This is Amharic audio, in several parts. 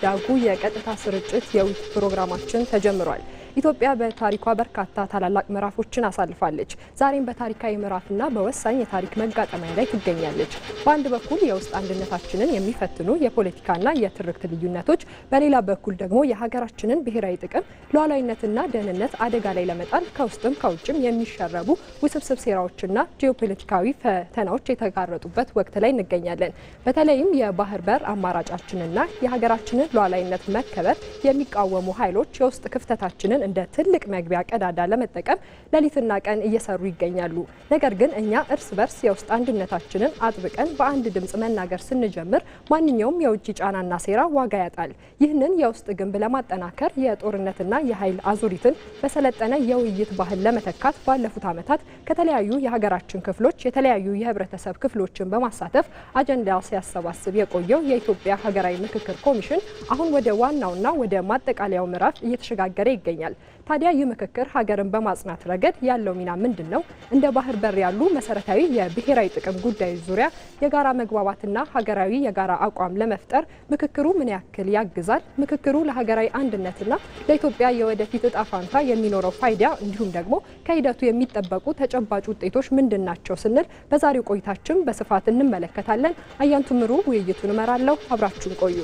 ዳጉ የቀጥታ ስርጭት የውይይት ፕሮግራማችን ተጀምሯል። ኢትዮጵያ በታሪኳ በርካታ ታላላቅ ምዕራፎችን አሳልፋለች። ዛሬም በታሪካዊ ምዕራፍና በወሳኝ የታሪክ መጋጠሚያ ላይ ትገኛለች። በአንድ በኩል የውስጥ አንድነታችንን የሚፈትኑ የፖለቲካና የትርክት ልዩነቶች፣ በሌላ በኩል ደግሞ የሀገራችንን ብሔራዊ ጥቅም ሉዓላዊነትና ደህንነት አደጋ ላይ ለመጣል ከውስጥም ከውጭም የሚሸረቡ ውስብስብ ሴራዎችና ጂኦፖለቲካዊ ፈተናዎች የተጋረጡበት ወቅት ላይ እንገኛለን። በተለይም የባህር በር አማራጫችንና የሀገራችንን ሉዓላዊነት መከበር የሚቃወሙ ኃይሎች የውስጥ ክፍተታችንን እንደ ትልቅ መግቢያ ቀዳዳ ለመጠቀም ሌሊትና ቀን እየሰሩ ይገኛሉ። ነገር ግን እኛ እርስ በርስ የውስጥ አንድነታችንን አጥብቀን በአንድ ድምጽ መናገር ስንጀምር ማንኛውም የውጭ ጫናና ሴራ ዋጋ ያጣል። ይህንን የውስጥ ግንብ ለማጠናከር የጦርነትና የኃይል አዙሪትን በሰለጠነ የውይይት ባህል ለመተካት ባለፉት ዓመታት ከተለያዩ የሀገራችን ክፍሎች የተለያዩ የህብረተሰብ ክፍሎችን በማሳተፍ አጀንዳ ሲያሰባስብ የቆየው የኢትዮጵያ ሀገራዊ ምክክር ኮሚሽን አሁን ወደ ዋናውና ወደ ማጠቃለያው ምዕራፍ እየተሸጋገረ ይገኛል። ታዲያ ይህ ምክክር ሀገርን በማጽናት ረገድ ያለው ሚና ምንድን ነው? እንደ ባህር በር ያሉ መሰረታዊ የብሔራዊ ጥቅም ጉዳዮች ዙሪያ የጋራ መግባባትና ሀገራዊ የጋራ አቋም ለመፍጠር ምክክሩ ምን ያክል ያግዛል? ምክክሩ ለሀገራዊ አንድነትና ለኢትዮጵያ የወደፊት እጣ ፋንታ የሚኖረው ፋይዳ እንዲሁም ደግሞ ከሂደቱ የሚጠበቁ ተጨባጭ ውጤቶች ምንድን ናቸው ስንል በዛሬው ቆይታችን በስፋት እንመለከታለን። አያንቱ ምሩ ውይይቱን እመራለሁ። አብራችሁን ቆዩ።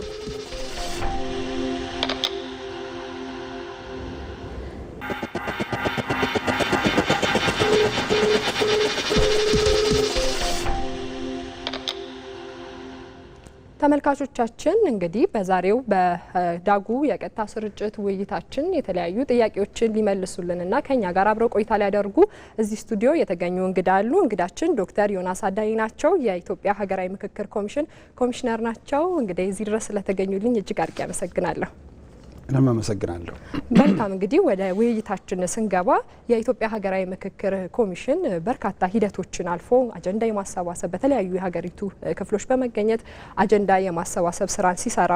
ተመልካቾቻችን እንግዲህ በዛሬው በዳጉ የቀጥታ ስርጭት ውይይታችን የተለያዩ ጥያቄዎችን ሊመልሱልንና ከኛ ጋር አብረው ቆይታ ሊያደርጉ እዚህ ስቱዲዮ የተገኙ እንግዳ አሉ። እንግዳችን ዶክተር ዮናስ አዳኝ ናቸው። የኢትዮጵያ ሀገራዊ ምክክር ኮሚሽን ኮሚሽነር ናቸው። እንግዲህ እዚህ ድረስ ስለተገኙልኝ እጅግ አድርጌ አመሰግናለሁ። እኔም አመሰግናለሁ። መልካም እንግዲህ ወደ ውይይታችን ስንገባ የኢትዮጵያ ሀገራዊ ምክክር ኮሚሽን በርካታ ሂደቶችን አልፎ አጀንዳ የማሰባሰብ በተለያዩ የሀገሪቱ ክፍሎች በመገኘት አጀንዳ የማሰባሰብ ስራን ሲሰራ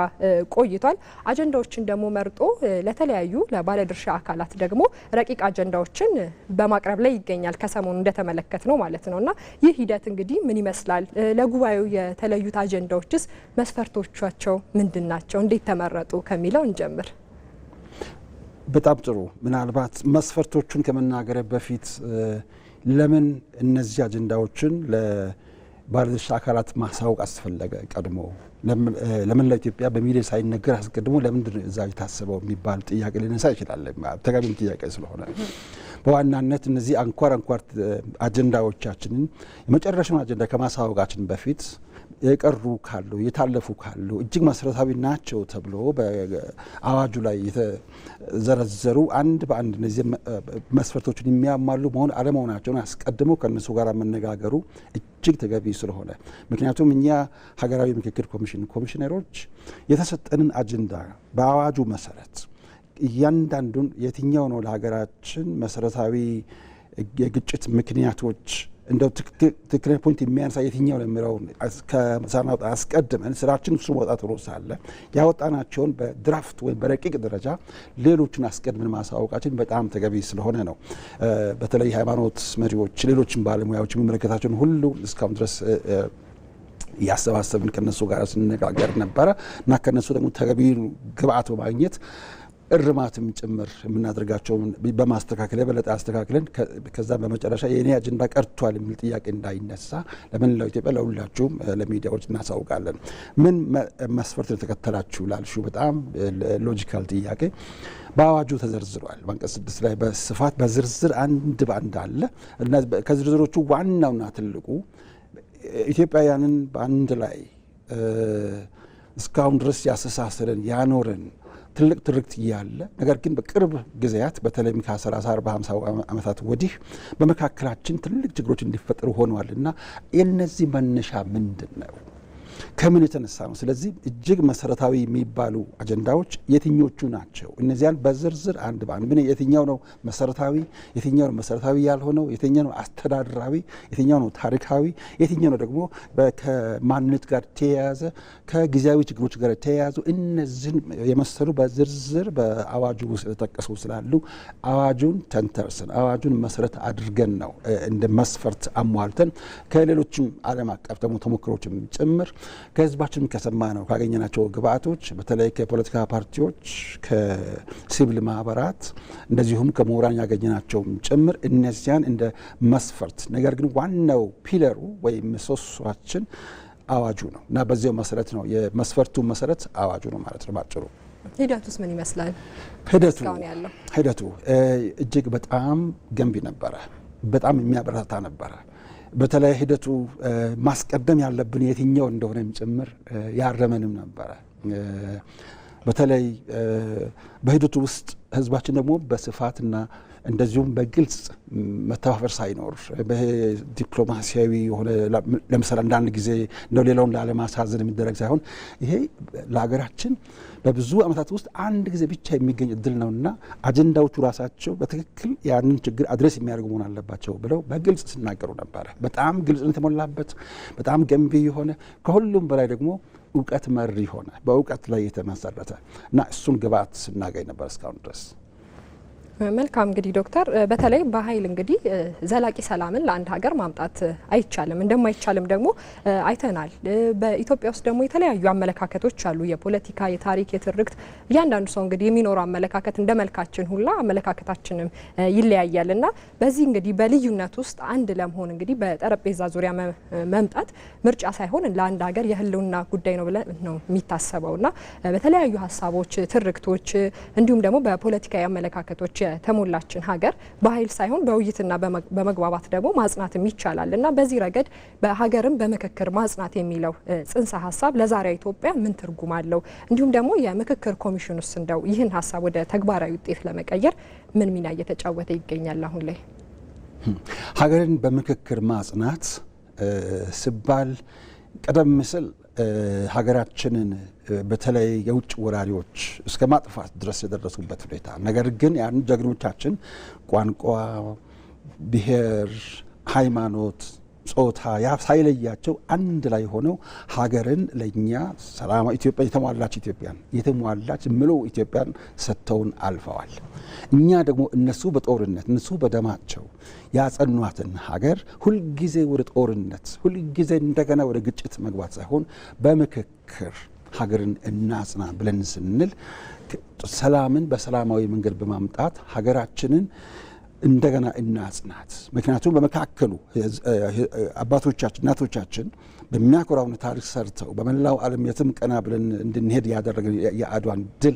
ቆይቷል። አጀንዳዎችን ደግሞ መርጦ ለተለያዩ ለባለድርሻ አካላት ደግሞ ረቂቅ አጀንዳዎችን በማቅረብ ላይ ይገኛል። ከሰሞኑ እንደተመለከት ነው ማለት ነውና ይህ ሂደት እንግዲህ ምን ይመስላል? ለጉባኤው የተለዩት አጀንዳዎችስ መስፈርቶቻቸው ምንድን ናቸው? እንዴት ተመረጡ ከሚለው እንጀምር። በጣም ጥሩ። ምናልባት መስፈርቶቹን ከመናገር በፊት ለምን እነዚህ አጀንዳዎችን ለባለድርሻ አካላት ማሳወቅ አስፈለገ? ቀድሞ ለምን ለኢትዮጵያ በሚዲያ ሳይነገር አስቀድሞ ለምንድን ነው እዛ የታሰበው የሚባል ጥያቄ ሊነሳ ይችላል። ተገቢም ጥያቄ ስለሆነ በዋናነት እነዚህ አንኳር አጀንዳዎቻችንን የመጨረሻውን አጀንዳ ከማሳወቃችን በፊት የቀሩ ካሉ የታለፉ ካሉ እጅግ መሰረታዊ ናቸው ተብሎ በአዋጁ ላይ የተዘረዘሩ አንድ በአንድ እነዚህ መስፈርቶችን የሚያሟሉ መሆን አለመሆናቸውን አስቀድሞ ከነሱ ጋር መነጋገሩ እጅግ ተገቢ ስለሆነ፣ ምክንያቱም እኛ ሀገራዊ ምክክር ኮሚሽን ኮሚሽነሮች የተሰጠንን አጀንዳ በአዋጁ መሰረት እያንዳንዱን የትኛው ነው ለሀገራችን መሰረታዊ የግጭት ምክንያቶች እንደው ትክክለኛ ፖይንት የሚያነሳ የትኛው ለሚለው ከሳናውጣ አስቀድመን ስራችን እሱ መውጣት ሆኖ ሳለ ያወጣናቸውን በድራፍት ወይም በረቂቅ ደረጃ ሌሎችን አስቀድመን ማሳወቃችን በጣም ተገቢ ስለሆነ ነው። በተለይ ሃይማኖት መሪዎች፣ ሌሎችን ባለሙያዎች የሚመለከታቸውን ሁሉ እስካሁን ድረስ ያሰባሰብን ከነሱ ጋር ስንነጋገር ነበረ እና ከነሱ ደግሞ ተገቢ ግብአት በማግኘት እርማትም ጭምር የምናደርጋቸውን በማስተካከል የበለጠ አስተካክለን ከዛ በመጨረሻ የኔ አጀንዳ ቀርቷል የሚል ጥያቄ እንዳይነሳ ለመላው ኢትዮጵያ ለሁላችሁም ለሚዲያዎች እናሳውቃለን። ምን መስፈርት ተከተላችሁ ላልሹ በጣም ሎጂካል ጥያቄ በአዋጁ ተዘርዝሯል። በአንቀጽ 6 ላይ በስፋት በዝርዝር አንድ በአንድ አለ እና ከዝርዝሮቹ ዋናውና ትልቁ ኢትዮጵያውያንን በአንድ ላይ እስካሁን ድረስ ያስተሳሰረን ያኖረን ትልቅ ትርክት እያለ ነገር ግን በቅርብ ጊዜያት በተለይም ከ30 40 50 ዓመታት ወዲህ በመካከላችን ትልቅ ችግሮች እንዲፈጠሩ ሆነዋልና የነዚህ መነሻ ምንድን ነው? ከምን የተነሳ ነው? ስለዚህ እጅግ መሰረታዊ የሚባሉ አጀንዳዎች የትኞቹ ናቸው? እነዚያን በዝርዝር አንድ በአንድ ምን የትኛው ነው መሰረታዊ፣ የትኛው ነው መሰረታዊ ያልሆነው፣ የትኛው ነው አስተዳደራዊ፣ የትኛው ነው ታሪካዊ፣ የትኛው ነው ደግሞ ከማንነት ጋር ተያያዘ ከጊዜያዊ ችግሮች ጋር ተያያዙ እነዚህን የመሰሉ በዝርዝር በአዋጁ ውስጥ የተጠቀሱ ስላሉ አዋጁን ተንተርሰን አዋጁን መሰረት አድርገን ነው እንደ መስፈርት አሟልተን ከሌሎችም ዓለም አቀፍ ደግሞ ተሞክሮችም ጭምር ከህዝባችን ከሰማ ነው ካገኘናቸው ግብአቶች በተለይ ከፖለቲካ ፓርቲዎች፣ ከሲቪል ማህበራት እንደዚሁም ከምሁራን ያገኘናቸው ጭምር እነዚያን እንደ መስፈርት ነገር ግን ዋናው ፒለሩ ወይም ምሰሶአችን አዋጁ ነው እና በዚያው መሰረት ነው የመስፈርቱ መሰረት አዋጁ ነው ማለት ነው ባጭሩ። ሂደቱስ ምን ይመስላል? ሂደቱ እጅግ በጣም ገንቢ ነበረ። በጣም የሚያበረታታ ነበረ። በተለይ ሂደቱ ማስቀደም ያለብን የትኛው እንደሆነም ጭምር ያረመንም ነበረ። በተለይ በሂደቱ ውስጥ ህዝባችን ደግሞ በስፋትና እንደዚሁም በግልጽ መተባበር ሳይኖር በዲፕሎማሲያዊ የሆነ ለምሳሌ አንዳንድ ጊዜ እንደው ሌላውን ላለማሳዘን የሚደረግ ሳይሆን ይሄ ለሀገራችን በብዙ ዓመታት ውስጥ አንድ ጊዜ ብቻ የሚገኝ እድል ነውና አጀንዳዎቹ ራሳቸው በትክክል ያንን ችግር አድሬስ የሚያደርጉ መሆን አለባቸው ብለው በግልጽ ሲናገሩ ነበረ። በጣም ግልጽነት የተሞላበት በጣም ገንቢ የሆነ ከሁሉም በላይ ደግሞ እውቀት መር የሆነ በእውቀት ላይ የተመሰረተ እና እሱን ግብአት ስናገኝ ነበር እስካሁን ድረስ። መልካም እንግዲህ ዶክተር በተለይ በኃይል እንግዲህ ዘላቂ ሰላምን ለአንድ ሀገር ማምጣት አይቻልም፣ እንደማይቻልም ደግሞ አይተናል። በኢትዮጵያ ውስጥ ደግሞ የተለያዩ አመለካከቶች አሉ፣ የፖለቲካ፣ የታሪክ፣ የትርክት እያንዳንዱ ሰው እንግዲህ የሚኖረው አመለካከት እንደ መልካችን ሁላ አመለካከታችንም ይለያያል እና በዚህ እንግዲህ በልዩነት ውስጥ አንድ ለመሆን እንግዲህ በጠረጴዛ ዙሪያ መምጣት ምርጫ ሳይሆን ለአንድ ሀገር የህልውና ጉዳይ ነው ብለን ነው የሚታሰበው እና በተለያዩ ሀሳቦች፣ ትርክቶች እንዲሁም ደግሞ በፖለቲካዊ አመለካከቶች የተሞላችን ሀገር በኃይል ሳይሆን በውይይትና በመግባባት ደግሞ ማጽናትም ይቻላል እና በዚህ ረገድ በሀገርም በምክክር ማጽናት የሚለው ጽንሰ ሀሳብ ለዛሬዋ ኢትዮጵያ ምን ትርጉም አለው? እንዲሁም ደግሞ የምክክር ኮሚሽን ውስጥ እንደው ይህን ሀሳብ ወደ ተግባራዊ ውጤት ለመቀየር ምን ሚና እየተጫወተ ይገኛል? አሁን ላይ ሀገርን በምክክር ማጽናት ሲባል ቀደም ሲል ሀገራችንን በተለይ የውጭ ወራሪዎች እስከ ማጥፋት ድረስ የደረሱበት ሁኔታ ነገር ግን ያን ጀግኖቻችን ቋንቋ፣ ብሔር፣ ሃይማኖት፣ ጾታ ሳይለያቸው አንድ ላይ ሆነው ሀገርን ለእኛ ሰላማ ኢትዮጵያ የተሟላች ምሎ ኢትዮጵያን ሰጥተውን አልፈዋል። እኛ ደግሞ እነሱ በጦርነት እነሱ በደማቸው ያጸኗትን ሀገር ሁልጊዜ ወደ ጦርነት ሁልጊዜ እንደገና ወደ ግጭት መግባት ሳይሆን በምክክር ሀገርን እናጽና ብለን ስንል ሰላምን በሰላማዊ መንገድ በማምጣት ሀገራችንን እንደገና እናጽናት። ምክንያቱም በመካከሉ አባቶቻችን እናቶቻችን በሚያኮራውን ታሪክ ሰርተው በመላው ዓለም የትም ቀና ብለን እንድንሄድ ያደረገ የአድዋን ድል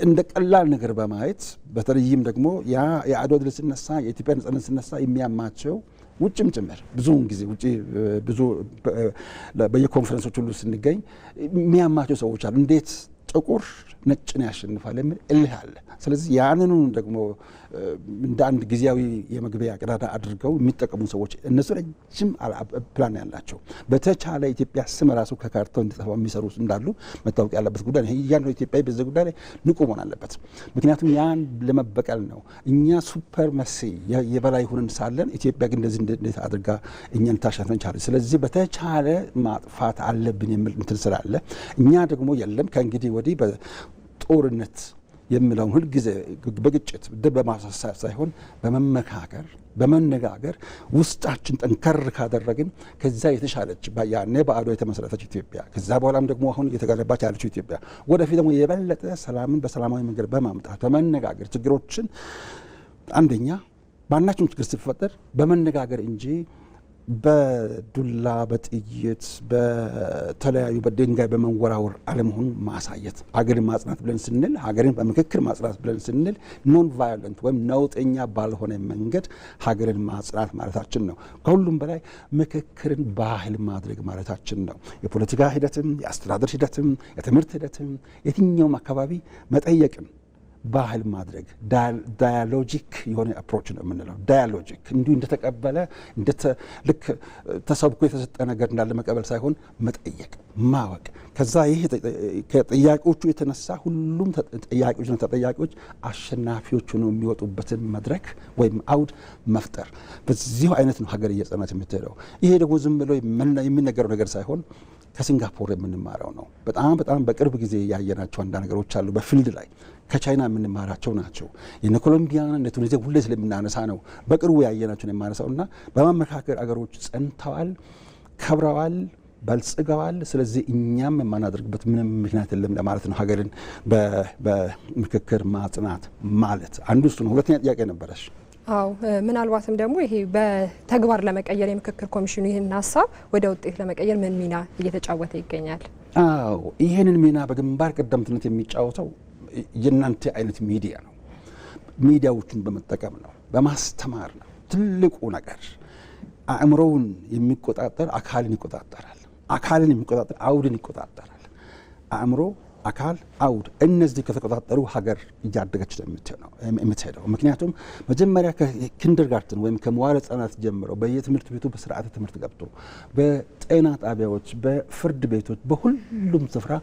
እንደ ቀላል ነገር በማየት በተለይም ደግሞ ያ የአድዋ ድል ሲነሳ የኢትዮጵያ ነጻነት ሲነሳ የሚያማቸው ውጭም ጭምር ብዙውን ጊዜ ውጭ ብዙ በየኮንፈረንሶች ሁሉ ስንገኝ የሚያማቸው ሰዎች አሉ። እንዴት ጥቁር ነጭን ያሸንፋል የሚል እልህ አለ። ስለዚህ ያንኑ ደግሞ እንደ አንድ ጊዜያዊ የመግቢያ ቀዳዳ አድርገው የሚጠቀሙ ሰዎች እነሱ ረጅም ፕላን ያላቸው በተቻለ ኢትዮጵያ ስም ራሱ ከካርታው እንዲጠፋ የሚሰሩ እንዳሉ መታወቅ ያለበት ጉዳይ ነው። እያንዳንዱ ኢትዮጵያዊ በዚህ ጉዳይ ላይ ንቁ መሆን አለበት። ምክንያቱም ያን ለመበቀል ነው። እኛ ሱፐር መሲ የበላይ ሆነን ሳለን ኢትዮጵያ ግን እንደዚህ እንዴት አድርጋ እኛን ታሸንፈን ቻለች? ስለዚህ በተቻለ ማጥፋት አለብን የሚል እንትን ስላለ እኛ ደግሞ የለም ከእንግዲህ ወዲህ በጦርነት የሚለውን ሁልጊዜ በግጭት በማሳሳብ ሳይሆን በመመካከር በመነጋገር ውስጣችን ጠንከር ካደረግን ከዛ የተሻለች ያኔ በአድዋ የተመሰረተች ኢትዮጵያ ከዛ በኋላም ደግሞ አሁን እየተገነባች ያለችው ኢትዮጵያ ወደፊት ደግሞ የበለጠ ሰላምን በሰላማዊ መንገድ በማምጣት በመነጋገር ችግሮችን አንደኛ ባናቸውም ችግር ሲፈጠር በመነጋገር እንጂ በዱላ በጥይት በተለያዩ በድንጋይ በመወራወር አለመሆኑ ማሳየት። ሀገርን ማጽናት ብለን ስንል ሀገርን በምክክር ማጽናት ብለን ስንል ኖን ቫዮለንት ወይም ነውጠኛ ባልሆነ መንገድ ሀገርን ማጽናት ማለታችን ነው። ከሁሉም በላይ ምክክርን ባህል ማድረግ ማለታችን ነው። የፖለቲካ ሂደትም የአስተዳደር ሂደትም የትምህርት ሂደትም የትኛውም አካባቢ መጠየቅን ባህል ማድረግ ዳያሎጂክ የሆነ አፕሮች ነው የምንለው። ዳያሎጂክ እንዲሁ እንደተቀበለ ልክ ተሰብኮ የተሰጠ ነገር እንዳለ መቀበል ሳይሆን መጠየቅ፣ ማወቅ። ከዛ ይህ ከጥያቄዎቹ የተነሳ ሁሉም ጥያቄዎችና ተጠያቂዎች አሸናፊዎች ሆነው የሚወጡበትን መድረክ ወይም አውድ መፍጠር። በዚሁ አይነት ነው ሀገር እየጸናች የምትሄደው። ይሄ ደግሞ ዝም ብሎ የሚነገረው ነገር ሳይሆን ከሲንጋፖር የምንማረው ነው። በጣም በቅርብ ጊዜ ያየናቸው አንዳንድ ነገሮች አሉ በፊልድ ላይ ከቻይና የምንማራቸው ናቸው። የነ ኮሎምቢያን እነ ቱኒዚያ ሁሌ ስለምናነሳ ነው በቅርቡ ያየናቸውን የማነሳው እና በመመካከር አገሮች ጸንተዋል፣ ከብረዋል፣ በልጽገዋል። ስለዚህ እኛም የማናደርግበት ምንም ምክንያት የለም ለማለት ነው። ሀገርን በምክክር ማጽናት ማለት አንዱ እሱ ነው። ሁለተኛ ጥያቄ ነበረሽ? አዎ ምናልባትም ደግሞ ይሄ በተግባር ለመቀየር የምክክር ኮሚሽኑ ይህን ሀሳብ ወደ ውጤት ለመቀየር ምን ሚና እየተጫወተ ይገኛል? አዎ ይህንን ሚና በግንባር ቀደምትነት የሚጫወተው የእናንተ አይነት ሚዲያ ነው። ሚዲያዎቹን በመጠቀም ነው፣ በማስተማር ነው። ትልቁ ነገር አእምሮውን የሚቆጣጠር አካልን ይቆጣጠራል። አካልን የሚቆጣጠር አውድን ይቆጣጠራል። አእምሮ፣ አካል፣ አውድ እነዚህ ከተቆጣጠሩ ሀገር እያደገች ነው የምትሄደው። ምክንያቱም መጀመሪያ ከኪንደርጋርተን ወይም ከመዋለ ሕጻናት ጀምረው በየትምህርት ቤቱ በስርዓተ ትምህርት ገብቶ በጤና ጣቢያዎች፣ በፍርድ ቤቶች፣ በሁሉም ስፍራ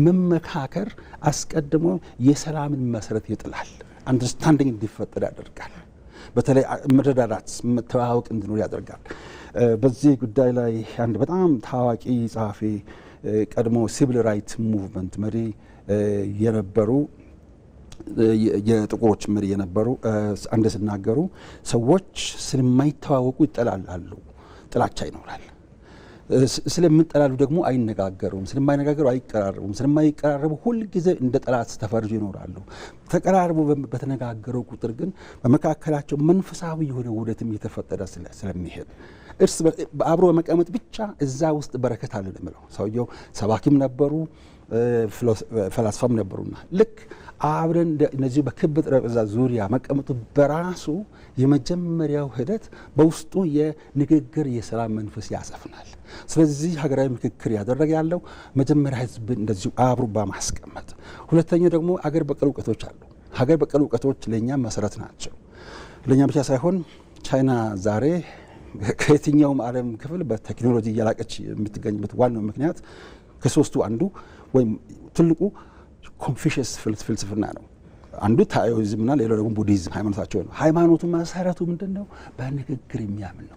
መመካከር አስቀድሞ የሰላምን መሰረት ይጥላል። አንደርስታንዲንግ እንዲፈጠር ያደርጋል። በተለይ መረዳዳት፣ መተዋወቅ እንዲኖር ያደርጋል። በዚህ ጉዳይ ላይ አንድ በጣም ታዋቂ ጸሐፊ ቀድሞ ሲቪል ራይት ሙቭመንት መሪ የነበሩ የጥቁሮች መሪ የነበሩ አንድ ሲናገሩ ሰዎች ስለማይተዋወቁ ይጠላላሉ፣ ጥላቻ ይኖራል። ስለምንጠላሉ ደግሞ አይነጋገሩም፣ ስለማይነጋገሩ አይቀራረቡም፣ ስለማይቀራረቡ ሁልጊዜ እንደ ጠላት ተፈርጆ ይኖራሉ። ተቀራርቦ በተነጋገረው ቁጥር ግን በመካከላቸው መንፈሳዊ የሆነ ውህደትም እየተፈጠረ ስለሚሄድ እርስ አብሮ በመቀመጥ ብቻ እዛ ውስጥ በረከት አለ ነው የምለው። ሰውየው ሰባኪም ነበሩ፣ ፈላስፋም ነበሩና ልክ አብረን እነዚህ በክብ ጠረጴዛ ዙሪያ መቀመጡ በራሱ የመጀመሪያው ሂደት በውስጡ የንግግር የሰላም መንፈስ ያሰፍናል። ስለዚህ ሀገራዊ ምክክር ያደረገ ያለው መጀመሪያ ህዝብ እንደዚሁ አብሮ በማስቀመጥ፣ ሁለተኛው ደግሞ ሀገር በቀል እውቀቶች አሉ። ሀገር በቀል እውቀቶች ለእኛ መሰረት ናቸው። ለእኛ ብቻ ሳይሆን ቻይና ዛሬ ከየትኛውም ዓለም ክፍል በቴክኖሎጂ እያላቀች የምትገኝበት ዋናው ምክንያት ከሶስቱ አንዱ ወይም ትልቁ ኮንፊሽየስ ፍልስፍና ነው። አንዱ ታኦይዝምና ሌላው ደግሞ ቡዲዝም ሃይማኖታቸው ነው። ሃይማኖቱ መሰረቱ ምንድን ነው? በንግግር የሚያምን ነው።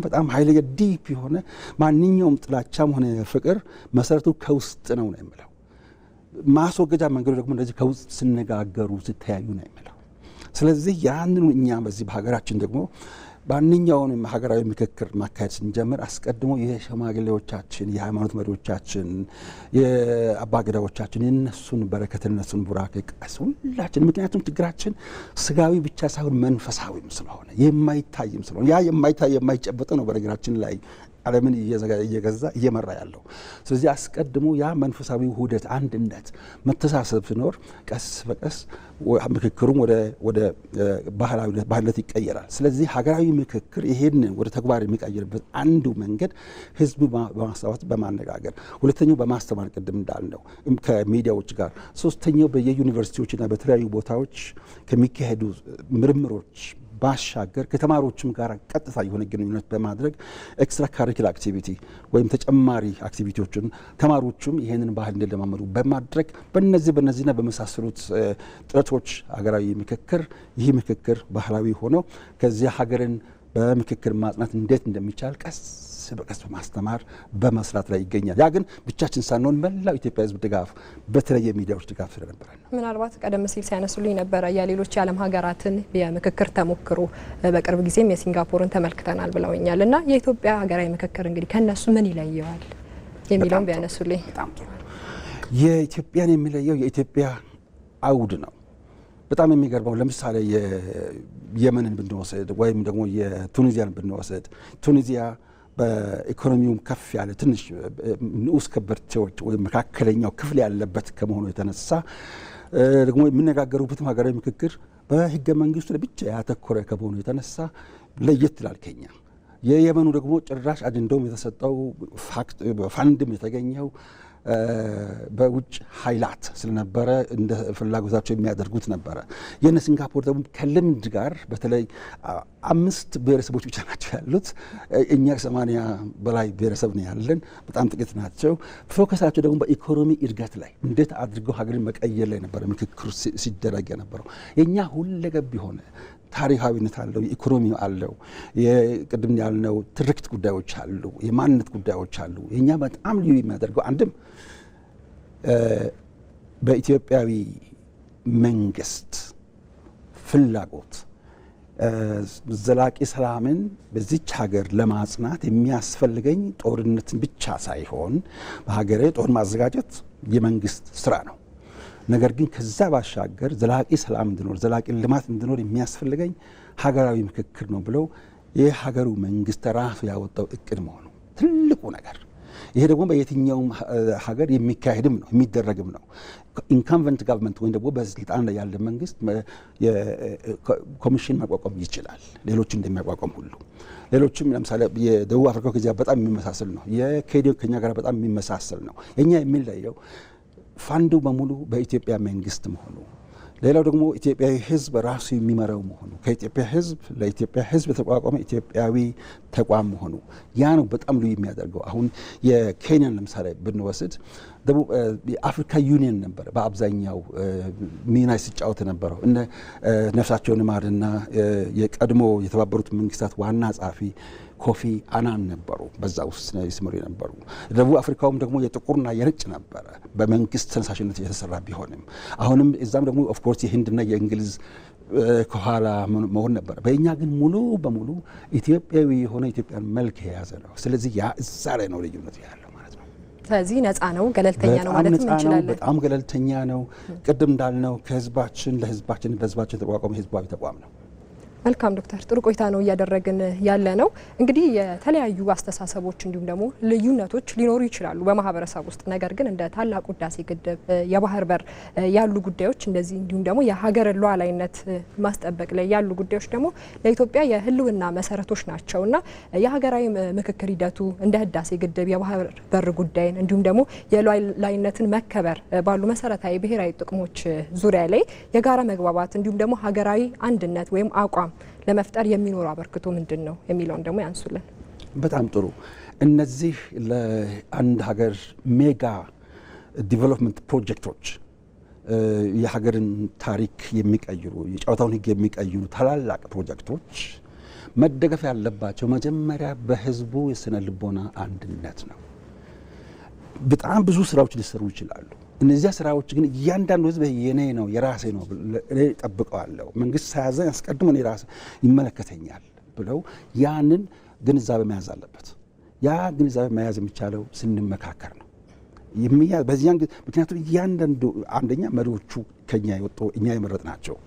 በጣም ኃይለኛ ዲፕ የሆነ ማንኛውም ጥላቻም ሆነ ፍቅር መሰረቱ ከውስጥ ነው ነው የሚለው። ማስወገጃ መንገዱ ደግሞ እንደዚህ ከውስጥ ሲነጋገሩ ሲተያዩ ነው የሚለው። ስለዚህ ያንኑ እኛ በዚህ በሀገራችን ደግሞ ማንኛውንም ሀገራዊ ምክክር ማካሄድ ስንጀምር አስቀድሞ የሽማግሌዎቻችን፣ የሃይማኖት መሪዎቻችን፣ የአባገዳዎቻችን የነሱን በረከት የነሱን ቡራኬ ቀስ ሁላችን። ምክንያቱም ችግራችን ስጋዊ ብቻ ሳይሆን መንፈሳዊም ስለሆነ የማይታይም ስለሆነ ያ የማይታይ የማይጨበጠ ነው በነገራችን ላይ ዓለምን እየገዛ እየመራ ያለው። ስለዚህ አስቀድሞ ያ መንፈሳዊ ውህደት፣ አንድነት፣ መተሳሰብ ሲኖር ቀስ በቀስ ምክክሩም ወደ ባህልነት ይቀየራል። ስለዚህ ሀገራዊ ምክክር ይሄንን ወደ ተግባር የሚቀይርበት አንዱ መንገድ ህዝቡ በማስታወት በማነጋገር፣ ሁለተኛው በማስተማር ቅድም እንዳልነው ከሚዲያዎች ጋር፣ ሶስተኛው በየዩኒቨርሲቲዎችና በተለያዩ ቦታዎች ከሚካሄዱ ምርምሮች ባሻገር ከተማሪዎችም ጋር ቀጥታ የሆነ ግንኙነት በማድረግ ኤክስትራ ካሪኩላር አክቲቪቲ ወይም ተጨማሪ አክቲቪቲዎችን ተማሪዎቹም ይሄንን ባህል እንዲለማመዱ በማድረግ በእነዚህና በመሳሰሉት ጥረቶች ሀገራዊ ምክክር ይህ ምክክር ባህላዊ ሆኖ ከዚያ ሀገርን በምክክር ማጽናት እንዴት እንደሚቻል ቀስ በቀስ በማስተማር በመስራት ላይ ይገኛል። ያ ግን ብቻችን ሳንሆን መላው ኢትዮጵያ ህዝብ ድጋፍ፣ በተለየ ሚዲያዎች ድጋፍ ስለነበረ ነው። ምናልባት ቀደም ሲል ሲያነሱልኝ ነበረ የሌሎች የዓለም ሀገራትን የምክክር ተሞክሮ በቅርብ ጊዜም የሲንጋፖርን ተመልክተናል ብለውኛል እና የኢትዮጵያ ሀገራዊ ምክክር እንግዲህ ከነሱ ምን ይለየዋል የሚለውን ቢያነሱልኝ። በጣም ጥሩ። የኢትዮጵያን የሚለየው የኢትዮጵያ አውድ ነው። በጣም የሚገርመው ለምሳሌ የየመንን ብንወስድ ወይም ደግሞ የቱኒዚያን ብንወስድ ቱኒዚያ በኢኮኖሚውም ከፍ ያለ ትንሽ ንዑስ ከበርቴዎች ወይም መካከለኛው ክፍል ያለበት ከመሆኑ የተነሳ ደግሞ የሚነጋገሩበትም ሀገራዊ ምክክር በህገ መንግስቱ ላይ ብቻ ያተኮረ ከመሆኑ የተነሳ ለየት ይላል ከኛ። የየመኑ ደግሞ ጭራሽ አጀንዳውም የተሰጠው ፋንድም የተገኘው በውጭ ኃይላት ስለነበረ እንደ ፍላጎታቸው የሚያደርጉት ነበረ። የነ ሲንጋፖር ደግሞ ከልምድ ጋር በተለይ 5 ብሔረሰቦች ብቻ ናቸው ያሉት። እኛ 80 በላይ ብሔረሰብ ነው ያለን፣ በጣም ጥቂት ናቸው። ፎከሳቸው ደግሞ በኢኮኖሚ እድገት ላይ እንዴት አድርገው ሀገርን መቀየር ላይ ነበረ ምክክሩ ሲደረግ የነበረው። የእኛ ሁለገብ የሆነ ታሪካዊነት አለው፣ ኢኮኖሚ አለው፣ የቅድም ያልነው ትርክት ጉዳዮች አሉ፣ የማንነት ጉዳዮች አሉ። የእኛ በጣም ልዩ የሚያደርገው አንድም በኢትዮጵያዊ መንግስት ፍላጎት ዘላቂ ሰላምን በዚች ሀገር ለማጽናት የሚያስፈልገኝ ጦርነትን ብቻ ሳይሆን በሀገሬ ጦር ማዘጋጀት የመንግስት ስራ ነው። ነገር ግን ከዛ ባሻገር ዘላቂ ሰላም እንዲኖር፣ ዘላቂ ልማት እንዲኖር የሚያስፈልገኝ ሀገራዊ ምክክር ነው ብለው የሀገሩ መንግስት ራሱ ያወጣው እቅድ መሆኑ ትልቁ ነገር። ይሄ ደግሞ በየትኛውም ሀገር የሚካሄድም ነው የሚደረግም ነው። ኢንካምቨንት ጋቨርንመንት ወይም ደግሞ በስልጣን ላይ ያለ መንግስት ኮሚሽን ማቋቋም ይችላል፣ ሌሎች እንደሚያቋቋም ሁሉ። ሌሎችም ለምሳሌ የደቡብ አፍሪካ ከዚያ በጣም የሚመሳሰል ነው። የኬንያ ከኛ ጋር በጣም የሚመሳሰል ነው። የኛ የሚለየው ፋንዱ በሙሉ በኢትዮጵያ መንግስት መሆኑ፣ ሌላው ደግሞ ኢትዮጵያዊ ህዝብ ራሱ የሚመራው መሆኑ፣ ከኢትዮጵያ ህዝብ ለኢትዮጵያ ህዝብ የተቋቋመ ኢትዮጵያዊ ተቋም መሆኑ ያ ነው በጣም ልዩ የሚያደርገው። አሁን የኬንያን ለምሳሌ ብንወስድ ደቡብ የአፍሪካ ዩኒየን ነበረ በአብዛኛው ሚና ሲጫወት ነበረው። እነ ነፍሳቸውን ይማርና የቀድሞ የተባበሩት መንግስታት ዋና ጸሐፊ ኮፊ አናን ነበሩ፣ በዛ ውስጥ ይስመሩ የነበሩ። ደቡብ አፍሪካውም ደግሞ የጥቁርና የነጭ ነበረ በመንግስት ተነሳሽነት የተሰራ ቢሆንም አሁንም እዛም ደግሞ ኦፍኮርስ የህንድና የእንግሊዝ ከኋላ መሆን ነበረ። በእኛ ግን ሙሉ በሙሉ ኢትዮጵያዊ የሆነ ኢትዮጵያን መልክ የያዘ ነው። ስለዚህ ያ እዛ ላይ ነው ልዩነቱ ያለው ማለት ነው። ስለዚህ ነፃ ነው፣ ገለልተኛ ነው ማለት እንችላለን። በጣም ገለልተኛ ነው። ቅድም እንዳልነው ከህዝባችን ለህዝባችን በህዝባችን የተቋቋመ ህዝባዊ ተቋም ነው። መልካም ዶክተር፣ ጥሩ ቆይታ ነው እያደረግን ያለ ነው። እንግዲህ የተለያዩ አስተሳሰቦች እንዲሁም ደግሞ ልዩነቶች ሊኖሩ ይችላሉ በማህበረሰብ ውስጥ። ነገር ግን እንደ ታላቁ ህዳሴ ግድብ፣ የባህር በር ያሉ ጉዳዮች እንደዚህ እንዲሁም ደግሞ የሀገር ሉዓላዊነት ማስጠበቅ ላይ ያሉ ጉዳዮች ደግሞ ለኢትዮጵያ የህልውና መሰረቶች ናቸው እና የሀገራዊ ምክክር ሂደቱ እንደ ህዳሴ ግድብ፣ የባህር በር ጉዳይን እንዲሁም ደግሞ የሉዓላዊነትን መከበር ባሉ መሰረታዊ ብሔራዊ ጥቅሞች ዙሪያ ላይ የጋራ መግባባት እንዲሁም ደግሞ ሀገራዊ አንድነት ወይም አቋም ለመፍጠር የሚኖሩ አበርክቶ ምንድን ነው የሚለውን ደግሞ ያንሱልን። በጣም ጥሩ። እነዚህ ለአንድ ሀገር ሜጋ ዲቨሎፕመንት ፕሮጀክቶች የሀገርን ታሪክ የሚቀይሩ የጨዋታውን ህግ የሚቀይሩ ታላላቅ ፕሮጀክቶች መደገፍ ያለባቸው መጀመሪያ በህዝቡ የስነ ልቦና አንድነት ነው። በጣም ብዙ ስራዎች ሊሰሩ ይችላሉ። እነዚያ ስራዎች ግን እያንዳንዱ ህዝብ የኔ ነው የራሴ ነው እኔ ጠብቀዋለሁ፣ መንግስት ሳያዘኝ አስቀድሞ እኔ ራሴ ይመለከተኛል ብለው ያንን ግንዛቤ መያዝ አለበት። ያ ግንዛቤ መያዝ የሚቻለው ስንመካከር ነው። በዚያን ምክንያቱም እያንዳንዱ አንደኛ መሪዎቹ ከኛ የወጡ እኛ የመረጥ ናቸው፣